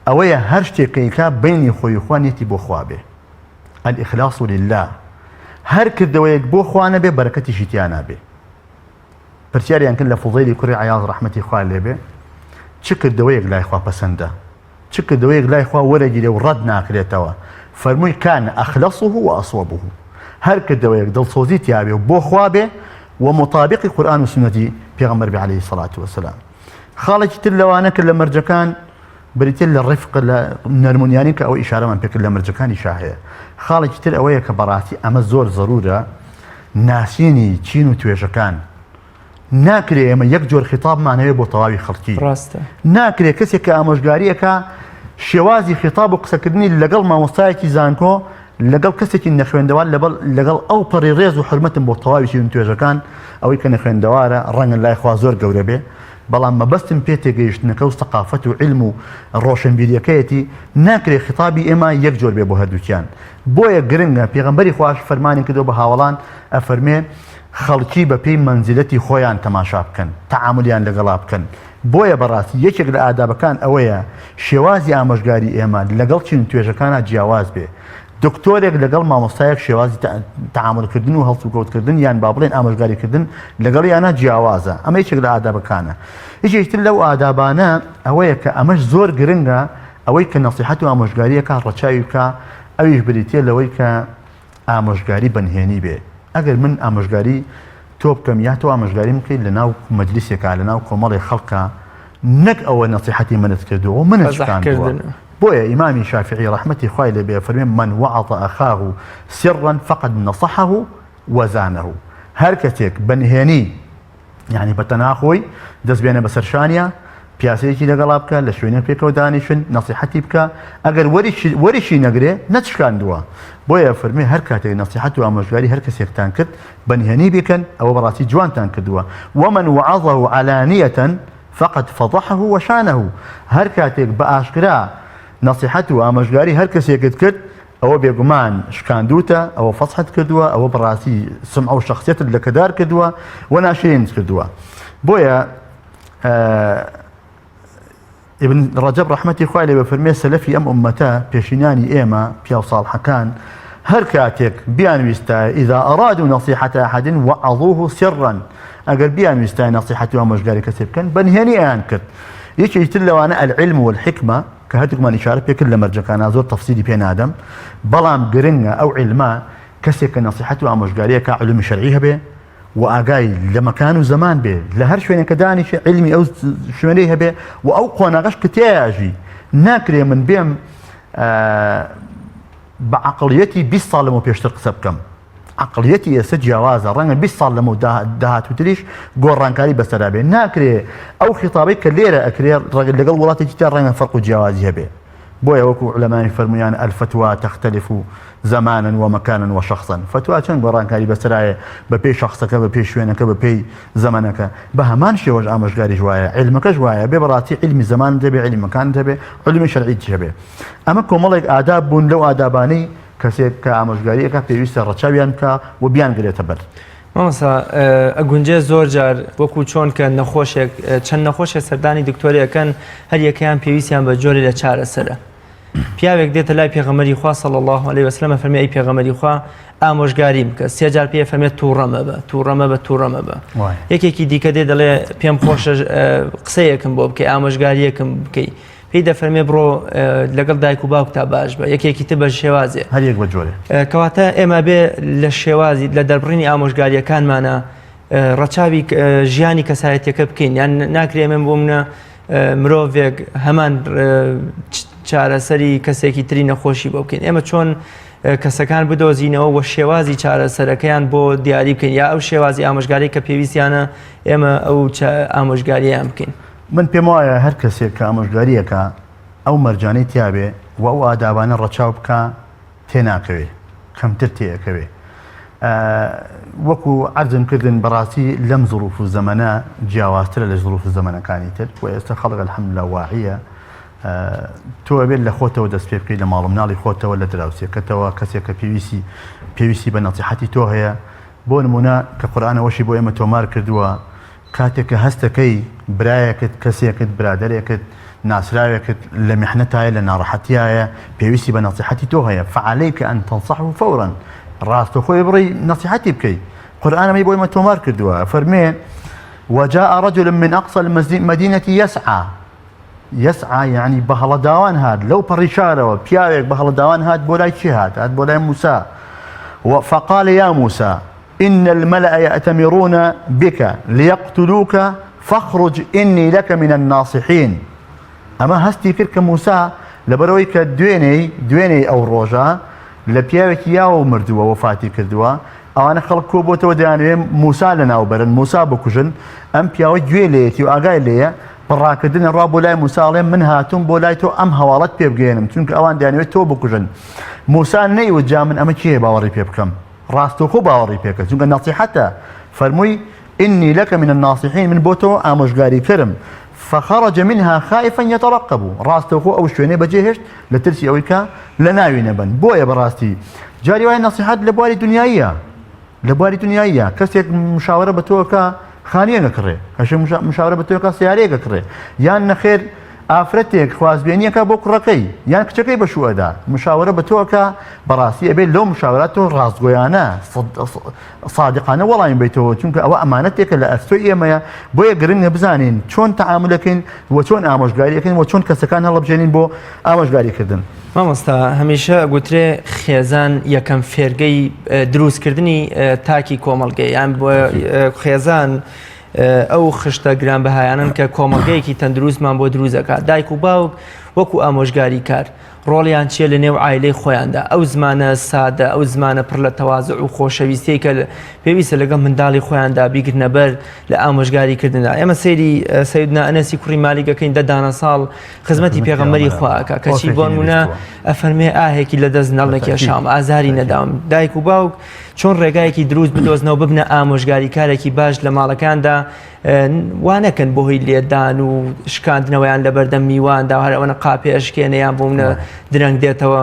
ئەوەیە هەر شتێکەکە بینی خۆی خوانێتی بۆ خوا بێ الإخلاص لله هەر کردەوەیەک بۆ خوا نەبێ بەرەکەتیشی تیا نابێ پرسیاریان کرد لە فوزەیلی کوڕی عیاض ڕەحمەتی خوا لێبێ چ کردەوەیەک لای خوا پەسەندە چ کردەوەیەک لای خوا وەرەگیرێ و ڕەت ناکرێتەوە فەرمووی کان ئەخلەصه وأصوبه هەر کردەوەیەک دڵسۆزی تیا بێ و بۆ خوا بێ ومطابقی قورئان و سنەتی پێغەمبەر بێ عەلەیهی سەڵات وەسەلام خاڵێکی تر لەوانە کە لە مەرجەکان بریتێ لە ڕفق لە نەرمونیانی کە ئەو ئیشارەمان پێکرد لە مەرجەکانی شاهەیە خاڵێکی تر ئەوەیە کە بەڕاستی ئەمە زۆر زەرورە ناسینی چین و توێژەکان ناکرێ ئێمە یەک جۆر خیتابمان هەیە بۆ تەواوی خەڵکی ناکرێ کەسێک کە ئامۆژگاریەکە شێوازی خیتاب و قسەکردنی لەگەڵ مامۆستایەکی زانکۆ لەگەڵ کەسێکی نەخوێندەوە لەگەڵ ئەو پەڕی ڕێز و حرمەتم بۆ تەواوی چین و توێژەکان ئەوەی کە نەخوێندەوارە ڕەنگە لای خوا زۆر گەورە بێ بەڵام مەبەستم پێ تێگەیشتنەکە و سەقافەت و علم و ڕۆشنبیریەکەیەتی ناکرێ خیتابی ئێمە یەک جۆر بێ بۆ هەردووکیان بۆیە گرنگە پێغەمبەری خوش فەرمانی کردو بە هاوڵان ئەفەرمێ خەڵکی بە پێی مەنزلەتی خۆیان تەماشا بکەن تەعاملیان لەگەڵا بکەن بۆیە بەڕاستی یەکێک لە ئادابەکان ئەوەیە شێوازی ئامۆژگاری ئێمە لەگەڵ چین و توێژەکانە جیاواز بێ دکتۆرێک لەگەڵ مامۆستایەک شێوازی تەعاملکردن و هەڵسوکەوتکردن یان با بڵێن ئامۆژگاریکردن لەگەڵ یانە جیاوازە ئەمە یەکێک لە ئادابەکانە هیچێکتر لەو ئادابانە ئەوەیە کە ئەمەش زۆر گرنگە ئەوەی کە نەسیحەت و ئامۆژگاریەکە ڕەچاوی بکە ئەویش بریتێ لەوەی کە ئامۆژگاری بەنهێنی بێ ئەگەر من ئامۆژگاری تۆ بکەم یا تۆ ئامۆژگاری بکەیت لەناو مەجلیسێکە لەناو کۆمەڵی خەڵکە نەک ئەوە نەسیحەتی منت کردووە منت کردووە بويا إمامي شافعي رحمتي خوالي بفرمين من وعظ أخاه سرا فقد نصحه وزانه هركتك بنهيني يعني بتناخوي دز بينا بسرشانيا پیاسەیەکی لەگەڵا بکە لە شوێنە پێکەوە دانیشن نەسیحەتی بکە ئەگەر وەریشی نەگرێ نەچکاندووە بۆیە فەرمێ هەر کاتێک نەسیحەت و ئامۆژگاری هەر کەسێکتان کرد بەنهێنی بکەن ئەوە بەڕاستی جوانتان کردووە ومن وعظه علانية فقد فضحه وشانه هەر کاتێک بە ئاشکرا نەسیحەت و ئامۆژگاری هەر کەسێکت کرد ئەوە بێگومان شکاندوتە ئەوە فەسحت کردووە ئەوە بەڕاستی سمع و شخصیەتت لەکەدار کردووە و ناشرینت کردووە بۆیە ابن رجب رحمتي خوالي بفرمي سلفي أمتا بيشيناني إيما بيو صالحكان هر كاتك بيان ويستا إذا أرادوا نصيحة أحد وعظوه سرا أقل بيان ويستا نصيحة ومشقاري كسب كان بنهني أنكر يشي يتلو أنا العلم والحكمة كهاتك ما نشارة بكل مرجع كان أزور تفصيلي بين آدم بلام قرنة أو علما كسك نصيحة ومشقاري كعلم شرعيها به وأجاي لمكان وزمان به لهر شوية كدانش علمي أو شوية به وأو قناقش كتاجي ناكري من بيم بعقليتي بيصالمو بيشترق سبكم عقليتي يسد جوازة رنگ بيصالمو دهات وتريش قول رانكاري بسرابي ناكري أو خطابي كليرة أكري رجل لقل ولاتي جتار رنگ فرق جوازها به بويا وكو علماء فرميان الفتوى تختلف زمانا ومكانا وشخصا فتوى چند قران كاري بسرايا ببي شخصك ببي شوينك ببي زمانك بهمان شي وجه امشغاري جوايا علمك جوايا ببراتي علم زمان تبي علم مكان تبي علم شرعي تبي اما كوملك آداب بون لو آداباني كسيك كامشغاري كبيويس رچاويان كا وبيان قريت بر مامۆستا ئەگونجێ زۆر جار وەکو چۆن کە نەخۆشێک چەند نەخۆشە سەردانی دکتۆریەکەن هەر یەکەیان پێویستیان بە جۆری لە چارەسەرە پیاوێک دێتە لای پێغەمبەری خوا صلی الله علیه وسلم فەرمێ ئەی پێغەمبەری خوا ئامۆژگاری بکە سێ جار پێ فەرمێ تووڕەمە بە یەکێکی دیکە دێ دەڵێ پێم خۆشە قسەیەکم بۆ بکەی ئامۆژگاریەکم بکەی پێی دەفەرمێ بڕۆ لەگەڵ دایک و باوک تا باش بە یەکێکی تر بە شێوازێ هەر یەک بە جۆرێ کەواتە ئێمە بێ لە شێوازی لە دەربڕینی ئامۆژگاریەکانمانە ڕەچاوی ژیانی کەسایەتیەکە بکەین یان ناکرێ ئێمە بۆ منە مرۆڤێک هەمان چارەسەری کەسێکی تری نەخۆشی بۆ بکەین ئێمە چۆن کەسەکان بدۆزینەوە و شێوازی چارەسەرەکەیان بۆ دیاری بکەین یا ئەو شێوازی ئامۆژگاری کە پێویستیانە ئێمە ئەو ئامۆژگارییان بکەین من پێم وایە هەر کەسێک کە ئامۆژگاریەکە ئەو مەرجانەی تیابێ و ئەو ئادابانە ڕەچاو بکە تێناکەوێ کەمتر تێەکەوێ وەکو عەرزم کردن بەڕاستی لەم ظروف و زەمانە جیاوازترە لە ظروف زەمانەکانی تر و ئێستا خەڵک الحەمدولillah واعیە تۆ ئەبێت لە خۆتەوە دەست پێ بکەیت لە ماڵ و مناڵی خۆتەوە لە دراوسێکەتەوە کەسێک کە پێویستی بە نەسیحەتی تۆ هەیە بۆ نمونە کە قورئانەوەشی بۆ ئێمە تۆمار کردووە کاتێک کە هەستەکەی برایەکت کەسێکت برادەرێکت ناسراوێکت لە میحنەتایە لە ناڕەحەتیایە پێویستی بە نەسیحەتی تۆ هەیە فعەلەیکە ئەن تەنصەحه فەورا ڕاستەخۆی بڕی نەسیحەتی بکەیت قورئانەمەی بۆ ئێمە تۆمار کردووە فەرمێ وجاء رجل من أقصى المدينة يسعى يعني بهلا داوان هاد لو بريشارة بيارك بهلا داوان هاد بولاي هاد بولاي موسى فقال يا موسى إن الملأ يأتمرون بك ليقتلوك فاخرج إني لك من الناصحين أما هستي كرك موسى لبرويك دويني أو روجا لبيارك ياو مردوا وفاتي كردوا أو أنا خلق كوبوت وداني موسى لنا وبرن موسى بكوجن أم بياو جويليتي وأقاي ليه بڕاکردن ڕا بۆ لای موساڵێ من هاتووم بۆ لای تۆ ئەم هەواڵەت پێ بگەێنم چونکە ئەوان دەیانەوێت تۆ بکوژن موسا نەیوت جا من ئەمە کێ باوەڕی پێ بکەم ڕاستەوخۆ باوەڕی پێکرد چونکە نەسیحەتە فەرمووی إني لك من الناصحين من بۆ تۆ ئامۆژگاری کردم فخرج منها خائفا يترقب ڕاستەوخۆ ئەو شوێنەی بەجێهێشت لە ترسی ئەوەی کە لە ناوی نەبن بۆیە بەڕاستی جاری وایە نەسیحەت لە بواری دنیاییە کەسێک مشاورە بە تۆکە خانیە نەکڕێ هەش مشاورە بە تۆکە سیارەیەکە کڕێ یان نەخێر ئافرەتێک خوازبێنیەکە بۆ کوڕەکەی یان کچەکەی بە شوئەدا مشاورە بە تۆکە بەڕاستی ئەبێت لەو مشاورات تۆ ڕاستگۆیانە صادقانە وەڵامی بیتەوە چونکە ئەوە ئەمانەتێکە لە ئەستۆی ئێمەیە بۆیە گرنگە بزانین چۆن تەعاملەکەین و چۆن ئامۆژگاریەکەین و چۆن کەسەکان هەڵەبژێنین بۆ ئامۆژگاریکردن مامۆستا هەمیشە گوترێ خێزان یەکەم فێرگەی دروستکردنی تاکی کۆمەڵگەی یان بۆ خێزان ئەو خشتە گرانبەهایانن کە کۆمەڵگەیەکی تەندروستمان بۆ دروست دەکات دایک و باوک وەکو ئامۆژگاری کار ڕۆڵیان چیە لە نێو عایلەی خۆیاندا ئەو زمانە سادە ئەو زمانە پڕ لە تەواضع و خۆشەویستی کە پێویستە لەگەڵ منداڵی خۆیاندا بیگرنە بەر لە ئامۆژگاریکردندا. ئێمە سەیری سەیدنا ئەنەسی کوڕی مالیکەکەین 10 دانە ساڵ خزمەتی پێغەمبەری خواکە کەچی بۆ نمونە ئەفەرمێ ئاهێکی لە دەست نەڵێکی شام ئازاری نەداوم دایک و باوک چۆن ڕێگایەکی دروست بدۆزنەوە ببنە ئامۆژگاری کارێکی باش لە ماڵەکاندا وانەکەن بۆ هۆی لێدان و شکاندنەوەیان لە بەردەم میواندا هەر ئەوەنە قاپێ ئەشکێنەیان بۆ منە درەنگ دێتەوە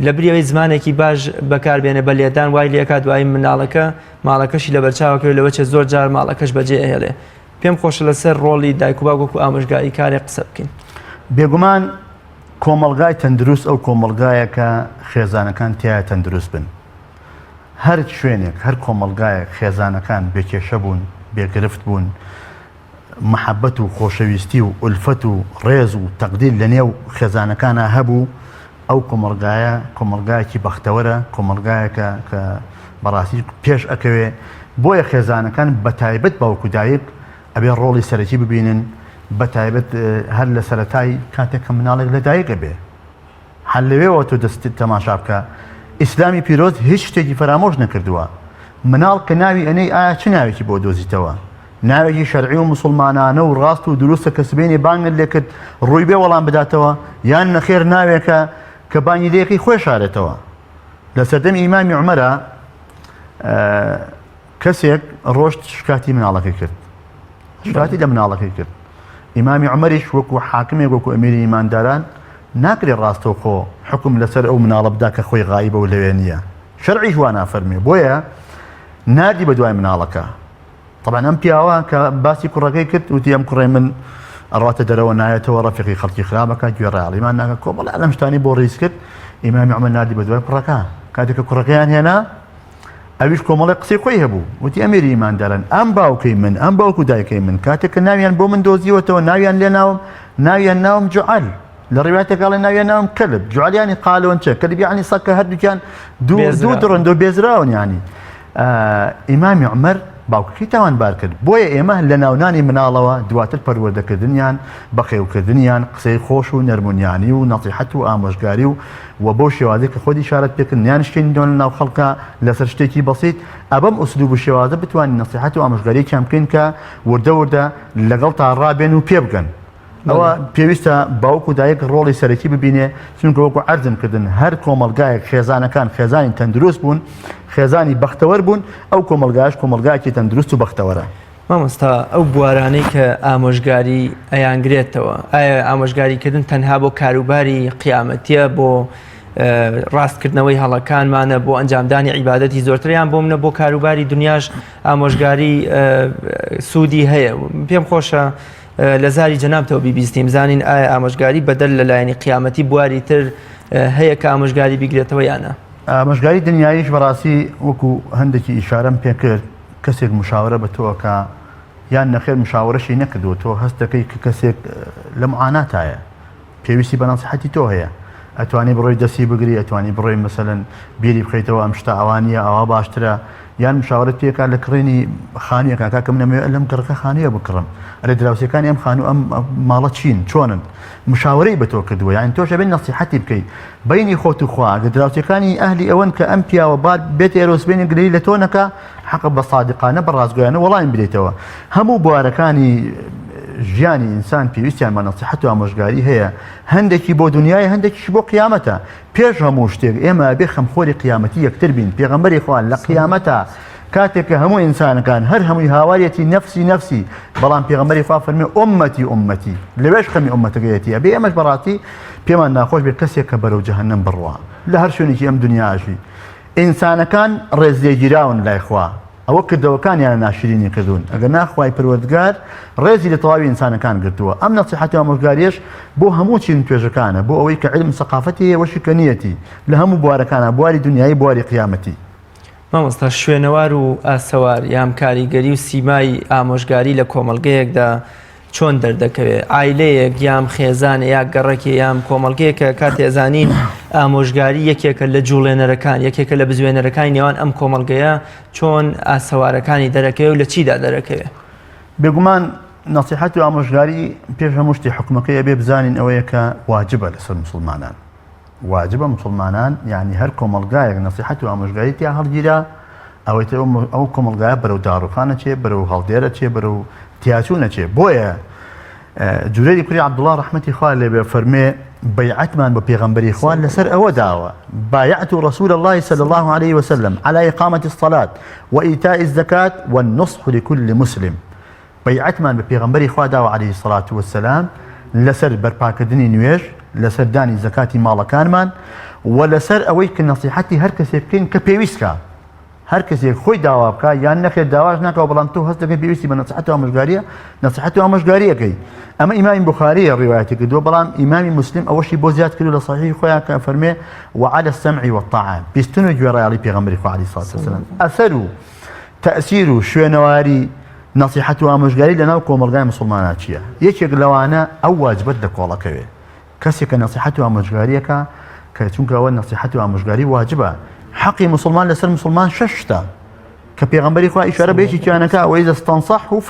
لە بریەوەی زمانێکی باش بەکاربێنە بە لێدان وای لێکات دوایی مناڵەکە ماڵەکەشی لە بەرچاوەکە لەوەچە زۆر جار ماڵەکەش بەجێ ئەهێڵێ. پێم خۆشە لەسەر ڕۆڵی دایک و باوک و ئامۆژگاری کارێک قسە بکەین. بێگومان کۆمەڵگای تەندروست ئەو کۆمەڵگایە کە خێزانەکان تایە تەندروست بن. هەر شوێنێک هەر کۆمەڵگایەک خێزانەکان بێکێشە بوون بێگرفت بوون محەبەت و خۆشەویستی و ئولفەت و ڕێز و تەقدیر لە نێو خێزانەکانە هەبوو ئەو کۆمەڵگایە کۆمەڵگایەکی بەختەوەرە کۆمەڵگایەکە کە بەڕاستی پێش ئەکەوێ بۆیە خێزانەکان بەتایبەت باوکو دایک ئەبێ ڕۆڵی سەرەکی ببینن بەتایبەت هەر لە سەرەتای کاتێک کە مناڵێک لە دایکە بێ هەر لەوێەوە تۆ دەست تەماشا بکە ئیسلامی پیرۆز هیچ شتێکی فەرامۆژ نەکردووە مناڵ کە ناوی ئەنەی ئایا چ ناوێکی بۆ دۆزیتەوە ناوێکی شەرعی و مسلمانانە و ڕاست و دروستە کە سبێنێ بانگت لێ کرد ڕووی بێ وەڵام بداتەوە یان نەخێر ناوێکە کە بانی لێکی خۆی شارێتەوە. لە سەردەمی ئیمامی عومەرە کەسێک ڕۆشت شکاتی مناڵەکەی کرد شکاتی لە مناڵەکەی کرد ئیمامی عومەریش وەکو حاکمێک وەکو ئەمیری ئیمانداران ناکرێ ڕاستەوە خۆ حکم لەسەر ئەو مناڵە بدا کە خۆی غایبە و لەوێ نییە شەرعی جوان نافەرمێ بۆیە نادی بە دوای مناڵەکە. طبعا ئەم پیاوە کە باسی کوڕەکەی کرد وتی ئەم کوڕی من ئەڕاتە دەرەوە نایەتەوە ڕەفیقی خەڵکی خراپەکە گوێ ڕاڵیمان ناکە کۆمەڵ ئەم شتانی بۆ ڕیز کرد ئیمامی عومەر نادی بە دوای کوڕەکە کاتێک کە کوڕەکەیان هێنا ئەویش کۆمەڵی قسەی خۆی هەبوو وتی ئەمیری ئیماندارن ئەم باوکەی من ئەم باوکو دایکەی من کاتێک کە ناویان بۆ من دۆزیوەتەوە ناویان لێ ناوم ناویان ناوم جوعەل لە ڕیواتێکاڵی ناویان ناوم کەلب جوعەلیانی قالۆن چە کەلب یعنی سەکە هەردووکیان دوو دڕند و بێزراون یعنی ئیمامی عومەر باوکەکەی تاوانبار کرد بۆیە ئێمە لە ناونانی مناڵەوە دواتر پەروەردەکردنیان بەخێوکردنیان قسەی خۆش و نەرمونیانی و نەسیحەت و ئامۆژگاری و بۆ شێوازێک کە خۆی شارەت پێکردن یان شتێن دۆن لە ناو خەڵکە لەسەر شتێکی بەسیط ئەبەم ئوسلوب و شێوازە بتوانین نەسیحەت و ئامۆژگارییان بکەین کە وردە وردە لەگەڵ تا ڕابێن و پێ بگەن. ئەوە پێویستە باوک و دایک ڕۆڵی سەرەکی ببینێ چونکە وەکو عەرزم کردن هەر کۆمەڵگایەک خێزانەکان خێزانی تەندروست بوون خێزانی بەختەوەر بوون ئەو کۆمەلگایش کۆمەلگایەکی تەندروست و بەختەوەرە. مامۆستا ئەو بوارانەی کە ئامۆژگاری ئەیانگرێتەوە ئایا ئامۆژگاریکردن تەنها بۆ کاروباری قیامەتیە بۆ ڕاستکردنەوەی هەڵەکانمانە بۆ ئەنجامدانی عیبادەتی زۆرتریان بۆ منە بۆ کاروباری دنیاش ئامۆژگاری سوودی هەیە پێم خۆشە لە زاری جەنابتەوە بیبیستیم زانین ئایا ئامۆژگاری بەدەل لە لایەنی قیامەتی بواری تر هەیە کە ئامۆژگاری بیگرێتەوە یانە ئامۆژگاری دنیاییش بەڕاستی وەکو هەندێکی ئیشارەم پێ کرد کەسێک مشاورە بە تۆ کە یان نەخێر مشاورەشی نەکردووە تۆ هەست دەکەی کە کەسێک لە معاناتایە پێویستی بە نەسیحەتی تۆ هەیە ئەتوانی بڕۆی دەستی بگری ئەتوانی بڕۆی مەسەلەن بیری بخەیتەوە ئەم شتە ئەوانیە ئەوە باشترە یان مشاورەت پێکا لە کڕێنی خانوویەکە کاکە منەمەوێت لەم گەڕەکە خانوویە بکڕم ئەرێ دراوسەکانی ئەم خانوو ئەم ماڵە چین چۆنن مشاورەی بە تۆ کردووە یان تۆش ئەبێت نەسیحەتی بکەیت بەینی خۆت و خوا ئەگە دراوسەکانی ئەهلی ئەوەن کە ئەم پیاوە بار بێت ئێرۆسبێنی گرەی لە تۆ نەکا حەقە بە سادقانە بە ڕازگۆیانە وەڵامی بدەیتەوە هەموو بوارەکانی ژیانی ئینسان پێویستیان بە نەسیحەت و ئامۆژگاری هەیە هەندێکی بۆ دنیای هەندێکیش بۆ قیامەتە پێش هەموو شتێک ئێمە بێ خەمخۆری قیامەتی یەکتر بین پێغەمبەری خوا لە قیامەتە کاتێک کە هەموو ئینسانەکان هەر هەمووی هاوارەتی نەفسی بەڵام پێغەمبەری خوا فەرمێ ئومەتی لەوێش خەمی ئومەتەکەیەتی ئەبێ ئەمەش بەڕاستی پێمان ناخۆش بێت کەسێک کە بەرەو جەهەنەم بڕوا لە هەر شوێنێکی ئەم دنیاژی ئینسانەکان ڕێزلێگیراون لای خوا ئەوە کردەوەکانیان ناشرینی کردوون ئەگەر ناخوای پەروەردگار ڕێزی لە تەواوی ئینسانەکان گرتووە ئەم نەسیحەت و ئامۆژگاریەش بۆ هەموو چین توێژەکانە بۆ ئەوەی کە علم سەقافەتی هەیە کە نیەتی لە هەموو بوارەکانە بواری دنیایی بواری قیامەتی. مامۆستا شوێنەوار و ئاسەوار یام کاریگەری و سیمای ئامۆژگاری لە کۆمەڵگەیەکدا چۆن دەردەکەوێت ئایلەیەک یام خێزانە یا گەڕەکی یام کۆمەڵگەیەکە کاتێزانین ئامۆژگاری یەکێکە لە جوڵێنەرەکان یەکێکە لە بزوێنەرەکانی نێوان ئەم کۆمەڵگەیە چۆن ئاسەوارەکانی دەرەکەوێت و لە چیدا دەرەکەوێت بێگومان نەسیحەت و ئامۆژگاری پێش هەموو شتی حکومەکەی ئەبێ بزانین ئەوەیە کە واجبە لەسەر موسڵمانان واجبە مسلمانان يعني هەر کۆمەڵگایەک نەسیحەت و ئامۆژگاری تیا هەڵگیرا ئەو کۆمەڵگایە بەرەو داڕوخانە چێ بەرەو هەڵدێرە چێ بەرەو تیاچوو نەچێ بۆیە جورێری کوری عەبدوڵڵا ڕەحمەتی خوا لێبێ فەرمێ بيعتمان ببيغمبري إخوان لسر أو دعوة بايعت رسول الله صلى الله عليه وسلم على إقامة الصلاة وإيتاء الزكاة والنصح لكل مسلم بيعتمان ببيغمبري إخوان دعوة عليه الصلاة والسلام لسر برباكدني نويش لسر داني زكاة مالا كانمان ولسر أويك النصيحتي هركس يبكين كبيويسكا هركس يخوي دعوة بكا يعني نخير دعواش ناكا وبلانتو هستك بيويسي بنصيحته ومشغارية نصيحته ومشغارية كي أما إمام بخاري الرواية كدو بلان إمام مسلم أول شيء بوزيات كدو لصحيح خويا كان فرمي وعلى السمع والطاعة بيستنو جواري علي بيغمبري عليه الصلاة والسلام أثروا تأثيروا شوينواري نصيحته ومشغاري لنا وكومرغاي مسلمانات شيا يشيق لوانا أو واجبت لك والله كوي كسيك نصيحته ومشغاريك كتونك أول نصيحته ومشغاري واجبة حقي مسلمان لسر مسلمان ششتا كبيغمبري خويا إشارة بيشي كانك وإذا استنصحه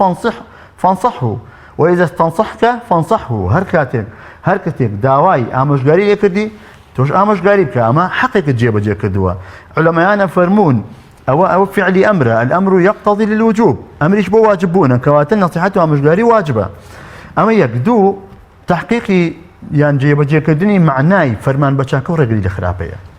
فانصحه وإذا استنصحك فانصحه هر كاتك داواي آموشگاری لكردي توش آموشگاری بك أما حقك تجيب جي كردوا علماءنا فرمون أو فعلي أمره الأمر يقتضي للوجوب أمريش بو واجبون كواتن نصيحته آموشگاری واجبة أما يقدو تحقيقي يعني جيب جي كردني معناي فرمان بچاكو رجلي لخرابية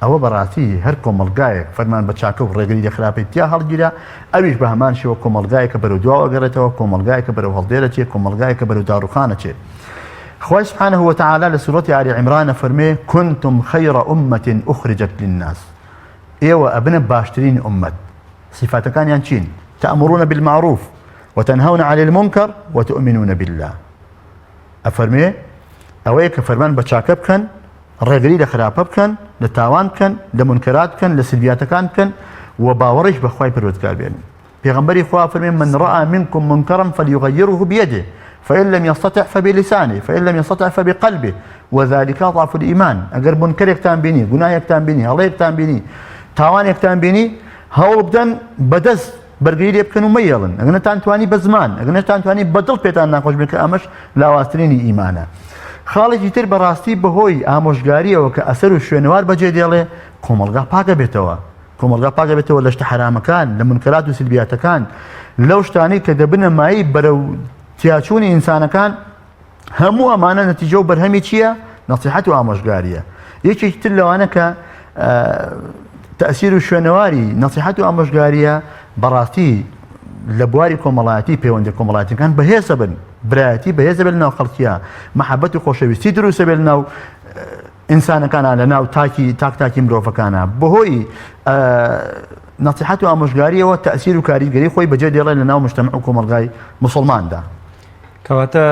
أو براسي هر كومەڵگایەک فەرمان بە چاکە و ڕێگری دەخراپی تیا هەڵگیرا ئەویش بە هەمان شێوە کۆمەڵگایەکە بەرەو دواوە گەڕێتەوە کۆمەڵگایەکە بەرەو هەڵدێرە چێت کۆمەڵگایەکە بەرەو داڕوخانە چێت خوای سبحانه وتعالى لسورة آل عمران فرمي كنتم خير أمة أخرجت للناس إيوة أبنى باشترين أمة صفات كان ينشين تأمرون بالمعروف وتنهون عن المنكر وتؤمنون بالله أفرمي أويك فرمان بچاکە بکەن ڕێگری لە خراپە بکەن لە تاوان بکەن لە منکرات بکەن لە سلبیاتەکان بکەن و باوەڕیش بەخوای پەروەردگار بێن پێغەمبەری خوا فەرمێ من رأى منكم منكرا فليغيره بيده فإن لم يستطع فبلسانه فإن لم يستطع فبقلبه وذلك ضعف الإيمان ئەگەر منکرێکتان بینی گوناهێکتان بینی هەڵەیەکتان بینی تاوانێکتان بینی هەوڵ بدەن بەدەست بەرگری لێ بکەن و مەیەڵن ئەگەر نەتان توانی بە زمان ئەگەر نەتان توانی بەدڵ پێتان ناخۆش بێت کە ئەمەش لاوازترینی ئیمانە خاڵێکی تر بەڕاستی بەهۆی ئامۆژگاریەوە کە ئەسەر و شوێنەوار بەجێ دێڵێ کۆمەڵگا پاکە بێتەوە لە شتە حرامەکان لە منکرات و سلبیاتەکان لەو شتانەی کە دەبنە مایی بەرەو تیاچوونی ئینسانەکان هەموو ئەمانە نەتیجە و بەرهەمی چییە؟ نەسیحەت و ئامۆژگاریە یەکێکی تر لەوانە کە تەئسیر و شوێنەواری نەسیحەت و ئامۆژگاریە بەڕاستی لە بواری کۆمەڵایەتی پەیوەندی کۆمەڵایەتیەکان بەهێزە بن برایەتی بەهێزە بێت لەناو خەڵکیە مەحەبەت و خۆشەویستی دروستە بێت لەناو ئینسانەکانە لەناو تاکی مرۆڤەکانە بەهۆی نەسیحەت و ئامۆژگاریەوە تەئسیر و کاریگەری خۆی بەجێ دێڵێ لەناو مجتەمع و کۆمەڵگای مسلماندا کەواتە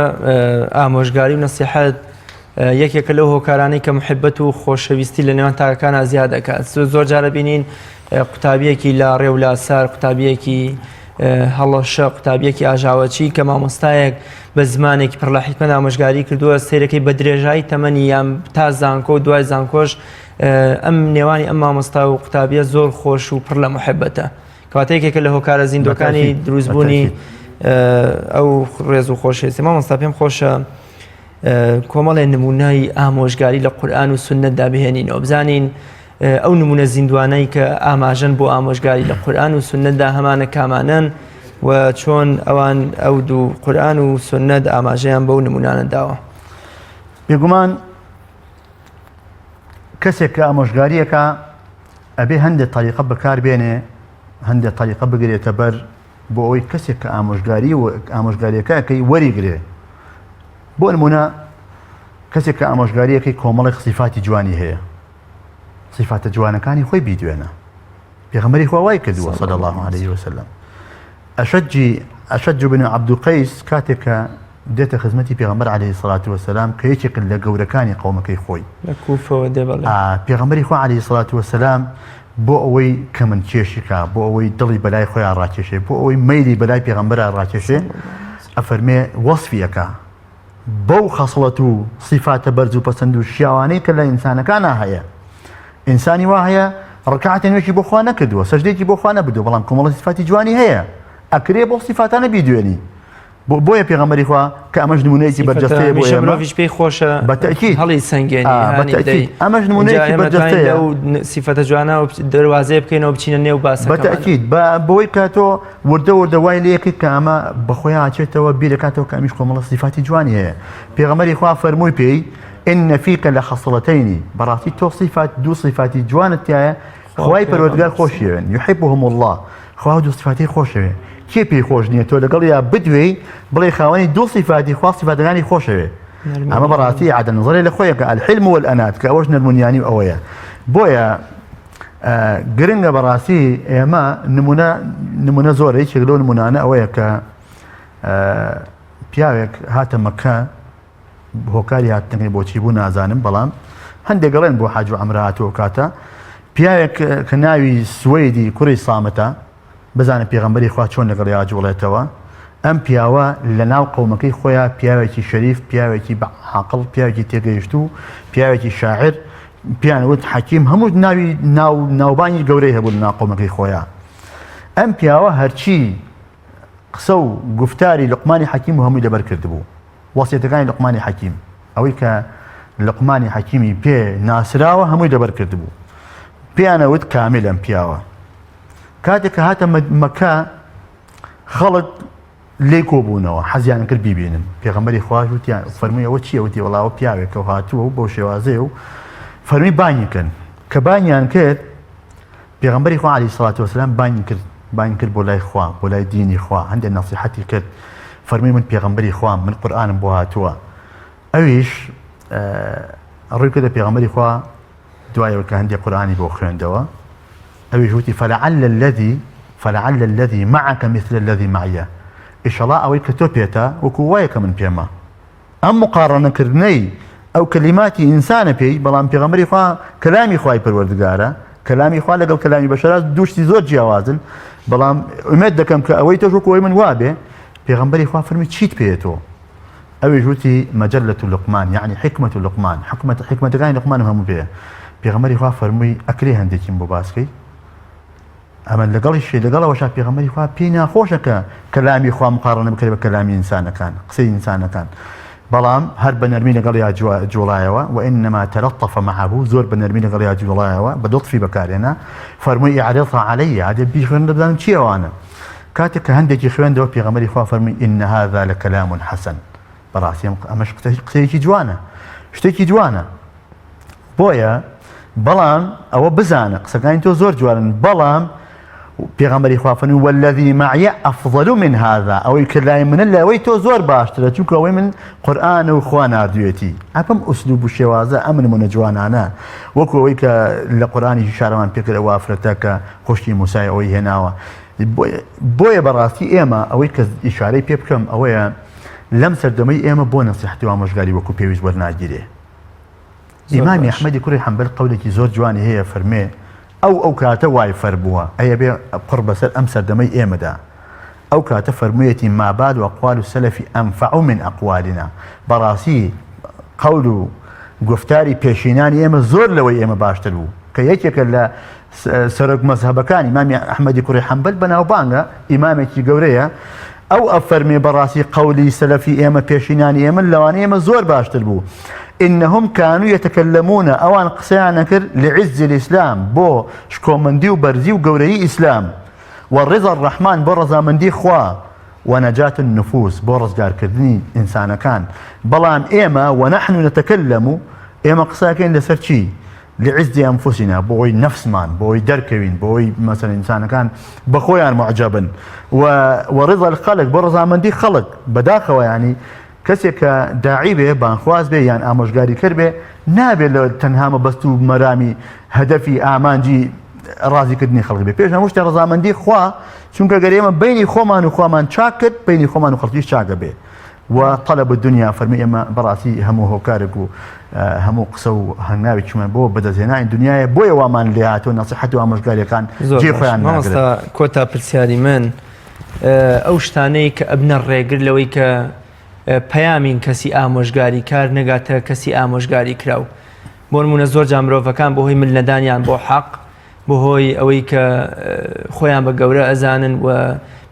ئامۆژگاری و نەسیحەت یەکێکە لەو هۆکارانەی کە محبەت و خۆشەویستی لە نێوان تاکەکانە زیاد دەکات زۆر جارە بینین قوتابیەکی لا ڕێو لا سار قوتابیەکی هەڵەشە قوتابیەکی ئاژاوەچی کە مامۆستایەک بە زمانێکی پڕ لە حیکمەت ئامۆژگاری کردووە سیرەکەی بە درێژایی تەمەنی یان تا زانکۆ و دوای زانکۆش ئەم نێوانی ئەم مامۆستا و قوتابیە زۆر خۆش و پڕ لە محبەتە کەواتە یەکێکە لە هۆکارە زیندوەکانی دروستبوونی ئەو ڕێز و خۆشەویستی مامۆستا پێم خۆشە کۆمەڵێ نمونای ئامۆژگاری لە قورئان و سوننەتدا بهێنینەوە بزانین ئەو نمونە زیندوانەی کە ئاماژەن بۆ ئامۆژگاری لە قورئان و سوننەتدا هەمانە کامانن و چۆن ئەوان ئەو دوو قورئان و سوننەت ئاماژەیان بەو نمونانە داوە بێگومان کەسێک کە ئامۆژگاریەکە ئەبێ هەندێک طریقە بەکاربێنێ هەندێک طریقە بگرێتە بەر بۆ ئەوەی کەسێک کە ئامۆژگاریەکەی وەریگرێ بۆ نمونە کەسێک کە ئامۆژگاریەکەی کۆمەڵێک صفاتی جوانی هەیە صفاتە جوانەکانی خۆی بیدوێنە پێغەمبەری خوا وای کردووە صلی الله عليه وسلم ئەشەج بن عەبدوقەیس کاتێک کە دێتە خزمەتی پێغەمبەر عليه الصلاة والسلام کە یەکێک لە گەورەکانی قەومەکەی خۆی لە کوفەوە دێبەڵێ پێغەمبەری خوا عليه الصلاة والسلام بۆ ئەوەی کە من کێشیکە بۆ ئەوەی دڵی بەلای خۆیان ڕاکێشێ بۆ ئەوەی مەیلی بەلای پێغەمبەرە ڕاکێشێ ئەفەرمێ وەصفیەکە بەو خەسڵەت و صفاتە بەرز و پەسەند و شیاوانەی کە لە ئینسانەکانە هەیە ئینسانی وا هەیە ڕکعەتێ نوێژی بۆ خوا نەکردووە سەجدەیەکی بۆ خوا نەبردووە بەڵام کۆمەڵی صفاتی جوانی هەیە ئەکرێ بۆ صفاتانە بیدوێنی بۆیە پێغەمبەری خوا کە ئەمەش نمونەیەکی بەرجەستەیە بۆ ئێمە مرۆڤیش پێی خۆشە بەتەکید هەڵی سەنگێنی بەتەکید ئەمەش نمونەیەکی بەرجەستەیە و سیفەتە جوانە و دەواازەیە بکەینەوە بچینە نێو باسەکەمان بەتەکید بۆی کە تۆ وردە وای لەیەکت کە ئەمە بەخۆیان ئاچێتەوە بیرەکاتەوە کە ئەمیش کۆمەڵە سیفاتی جوانی هەیە پێغەمبەری خوا فەرمووی پێی إن فيك لخصلتين براسي تو صفات دو صفاتي جوانت تاعي خواي پروردگار خوشيون يحبهم الله خواه دو صفاتي خوشوي كي بي خوش نيه تو لقال يا بدوي بلي خاوني دو صفاتي خوا صفاتي خوشوي اما براسي عاد نظري لخويا الحلم والانات كاوجنا المنياني اويا بويا گرنگە بەڕاستی ئێمە نمونە زۆرەی چێکلۆ نمونانە ئەوەیە کە پیاوێک هاتە مەکە هۆکاری هاتنەکەی بۆچی بوو نازانم بەڵام هەندێک گەڵێن بۆ حاج و عەمرە هاتووە کاتە پیاوێک کە ناوی سوەیدی کوڕی سامەتە بزانە پێغەمبەری خوا چۆن لەگەڵ یاجوڵێتەوە ئەم پیاوە لە ناو قەومەکەی خۆیان پیاوێکی شەریف پیاوێکی بەعاقڵ پیاوێکی تێگەیشتوو پیاوێکی شاعر پیانوت حەکیم هەموو ناوی ناوبانی گەورەی هەبوو لە ناو قەومەکەی خۆیان ئەم پیاوە هەرچی قسە و گفتاری لوقمانی حەکیم و هەمووی لەبەر کردبوو وەسیەتەکانی لوقمانی حەکیم ئەوەی کە لوقمانی حەکیمی پێ ناسراوە هەمووی لەبەر کردبوو پیانەوت کامل ئەم پیاوە کاتێک کە هاتە مەکە خەڵک لێی کۆبوونەوە حەزیان کرد بیبینن پێغەمبەری خوا وتیان فەرمووی ئەوە چییە وتی وەڵاوە پیاوێکە و هاتووە و بەو شێوازەیە و فەرمی بانیکەن کە بانیان کرد پێغەمبەری خوا عەلەیهی سەڵاتو وەسەلام بانی کرد بۆ لای خوا بۆ لای دینی خوا هەندێک نەسیحەتی کرد فەرمی من پێغەمبەری خوا من قورئانم بۆ هاتووە ئەویش ڕووی کردە پێغەمبەری خوا دوایەوە کە هەندێک قورئانی بۆ خوێندەوە ئەویش وتی فلعل الذي معك مثل الذي معي ئیشەڵا ئەوەی کە تۆ پێتە وەکو وایە کە من پێمە ئەم مقارنەکردنەی ئەو کەلیماتی ئینسانە پێی بەڵام پێغەمبەری خوا کەلامی خوای پەروەردگارە کەلامی خوا لەگەڵ کەلامی بەشەرا دووشتی زۆر جیاوازن بەڵام ئومێد دەکەم کە ئەوەی تۆش وەکو ئەوەی من وابێ پێغەمبەری خوا فەرمی چیت پێیەتەوە ئەویش وتی مەجەلەت لوقمان یعنی حکمەت لوقمان حکمەتەکانی لوقمانم هەموو پێیە پێغەمبەری خوا فەرمووی ئەکرێ هەندێکیم بۆ باسکەی ئەمە لەگەڵەوەشا پێغەمبەری خوا پێی ناخۆشە کە کەلامی خوا مقارنە بکرێت بە کەلامی ئینسانەکان قسەی ئینسانەکان بەڵام هەر بە نەرمی لەگەڵ یا جوڵایەوە وئینەما تەلەطەفە مەعەهو زۆر بە نەرمی لەگەڵ یا جوڵایەوە بە لوتفی بەکارهێنا فەرمووی ئەعرضها عەلەیە ئادێ بیخوێن دەبزانم چی ئەوانە کاتێک کە هەندێکی خوێندەوە پێغەمبەری خوا فەرمووی ئین هذا لەکەلام حەسەن بەڕاستی ئەمەش قسەیەکی جوانە شتێکی جوانە بۆیە بەڵام ئەوە بزانە قسەکانی تۆ زۆر جوانن بەڵام پێغەمبەری خوا فەرمووی والذی معی ئەفضل من هذا ئەوەی کە لای منە لەوەی تۆ زۆر باشترە چونکە ئەوەی من قورئانە و خوا ناردوێتی ئەپەم ئوسلوب و شێوازە ئەم نمونە جوانانە وەکو ئەوەی کە لە قورئانی شارەمان پێکرد ئەوە ئافرەتە کە خوشتی موسای ئەوەی هێناوە بۆیە بەڕاستی ئێمە ئەوەی کە ئیشارەی پێ بکەم ئەوەیە لەم سەردەمەی ئێمە بۆ نەسیحەتی و ئامۆژگاری وەکو پێویست وەرناگیرێ ئیمامی ئەحمەدی کوڕی حەنبەل قەولێکی زۆر جوانی هەیە فەرمێ ئەو کاتە وای فەر بووە ئەیە بێ قڕ بەسەر ئەم سەردەمەی ئێمەدا ئەو کاتە فەرموویەتی ماباد و ئەقوال سەلەفی ئەنفع من ئەقوالنا بەڕاستی قەول و گفتاری پێشینانی ئێمە زۆر لەوەی ئێمە باشتر بوو کە یەکێکە لە سەرۆک مەزهەبەکانی ئیمامی ئەحمەدی کوڕی حەنبەل بەناوبانگە ئیمامێکی گەورەیە ئەو ئەفەرمێ بەڕاستی قەولی سەلەفی ئێمە پێشینانی ئێمە لەوانەیە ئێمە زۆر باشتر بوو إنهم كانوا يتكلمون أوان قسيان نكر لعز الإسلام بو شكومندي وبرزي وقوري إسلام والرضا الرحمن بو رزامندي خوا ونجاة النفوس بو رزقار كردني إنسان كان بلام إيما ونحن نتكلم إيما قساكين لسرشي لعز أنفسنا بوي نفس مان بوي دركوين بوي مثلا إنسان كان بخويا معجبا ورضا الخلق بو رزامندي خلق بداخوا يعني کەسێک کە داعی بێ بانخواز بێ یان ئامۆژگاری کرد بێ نابێت لە تەنها مەبەست و مەرامی هەدەفی ئامانجی ڕازیکردنی خەڵک بێ پێش هەموو شتێ ڕەزامەندی خوا چونکە گەر ئێمە بینی خۆمان و خۆمان چاک کرد بینی خۆمان و خەڵکیش چاکە بێ و طەلەب الدنیا فەرمی ئێمە بەڕاستی هەموو هۆکارێک و هەموو قسە و هەنگاوێکیمان بۆ بەدەستهێنانی دنیاە بۆیە وامان لێ هاتووە نەسیحەت و ئامۆژگاریەکان جێ خۆیان ناگرن کۆتا پرسیاری من ئەو شتانەی کە ئەبنە ڕێگر لەوەی کە پەیامین کەسی ئامۆژگاری کار نەگاتە کەسی ئامۆژگاری کراو بۆ نمونە زۆر جا مرۆڤەکان بۆ هۆی ملنەدانیان بۆ حەق بۆ هۆی ئەوەی کە خۆیان بە گەورە ئەزانن و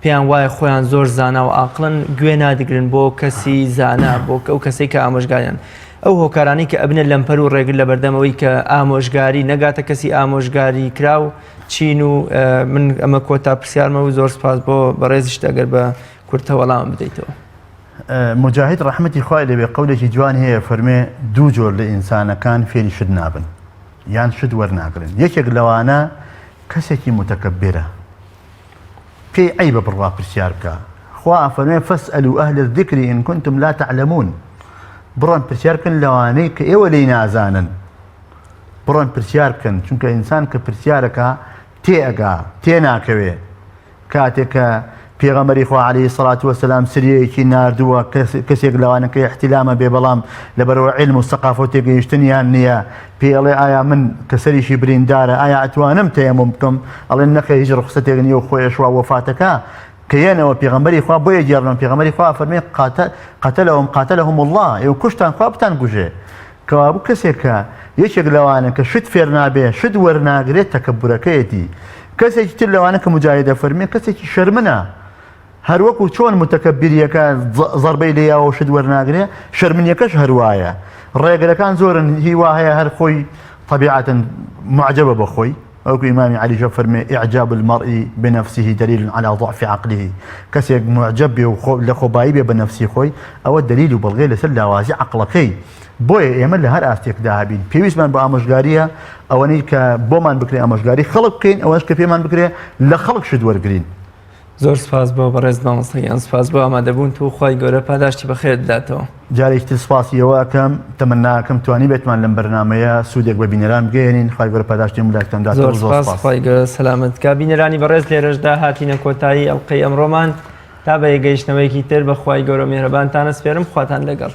پێیان وایە خۆیان زۆر زانا و عاقڵن گوێ نادگرن بۆ کەسی زانا بۆ ئەو کەسێک کە ئامۆژگاریان ئەو هۆکارانی کە ئەبنە لەمپەر و ڕێگر لە بەردەمەوەی کە ئامۆژگاری نەگاتە کەسی ئامۆژگاری کراو چین و من ئەمە کۆتا پرسیارمە و زۆر سپاس بۆ بەڕێزیش ئەگەر بە کورتە وەڵام بدەیتەوە. مجاهد ڕەحمەتی خوای لەبێ قەولێکی جوان هەیە فەرمێ دوو جۆر لە ئینسانەکان فێری شت نابن یان شت وەرناگرن. یەکێک لەوانە کەسێکی متەکەبیرە پێی عەیبە بڕوا پرسیار بکە. خوا فەرمێ فەسئەلوا ئەهل الذکر ئین کنتم لا تعلمون. بڕۆن پرسیار بکەن لەوانەی کە ئێوە لێی نازانن. بڕۆن پرسیار بکەن چونکە ئینسان کە پرسیارەکە تێئەگا تێناکەوێ. کاتێک کە پێغەمبەری خوا عەلەیهی سەڵات وەسەلام سریەیەکی ناردووە کەسێک لەوانە کە احتیلامە بێ بەڵام لەبەرەوە عیلم و سەقافە و تێگەیشتنیان نییە پێڵێ ئایا من کە سەریشی بریندارە ئایا ئەتوانم تەیەموم بکەم ئەڵێن نەخێ هیچ ڕوخسەتێک نییە و خۆیش وا وەفاتەکە کە یەنەوە پێغەمبەری خوا بۆیە گێڕنەوە پێغەمبەری خوا فەرمێ قاتلهم الله ئێوە کوشتان خوا بتان کوژێ. کەوابوو کەسێک کە یەکێک لەوانە کە شت فێر نابێ شت وەرناگرێت تەکەبورەکەیەتی. کەسێکی تر لەوانە کە مجاهیدە فەرمێ کەسێکی شەرمنە هەر وەکو چۆن متەکەبیریەکە زەربەی لێیاوە شت وەرناگرێ شەرمنیەکەش هەروایە. ڕێگرەکان زۆرن هیوا هەیە هەر خۆی طبیعەتەن معجبە بەخۆی وەکو ئیمامی عەلیش فەرمێ ئیعجاب المرء بنفسه دلیل على ضعف عقله. کەسێک معجب بێ و لە خۆبایی بێ بە نەفسی خۆی ئەوە دلیل و بەڵگەی لەسەر لاوازی عەقڵەکەی. بۆیە ئێمە لە هەر ئاستێکدا هەبین پێویستمان بە ئامۆژگاریە ئەوەنەی کە بۆمان بکرێ ئامۆژگاری خەڵک بکەین ئەوەش کە پێمان بکرێ لە خەڵک شت وەرگرین. زۆر سپاس بۆ بەڕێز مامۆستایان سپاس بۆ ئامادەبوون و خی گەورە پاداشتی بەخێر بداتەوە. جارێکتر سپاسیەوە ئەکەم تەمەناکەم توانی بێتمان لەم بەرنامەیە سوودێک بە بینەران بگەێنین خی گەورە پاداشتی ملاتتان دات. زۆر سپاس خی گەورە سەلامەتکە بینەرانی بەڕێز لێرەشدا هاتینە کۆتایی ئەڵقەی ئەمڕۆمان تا بە یەگەیشتنەوەیەکی تر بە خی گەورە میهرەبانتانە سپێرم خواتان لەگەڵ.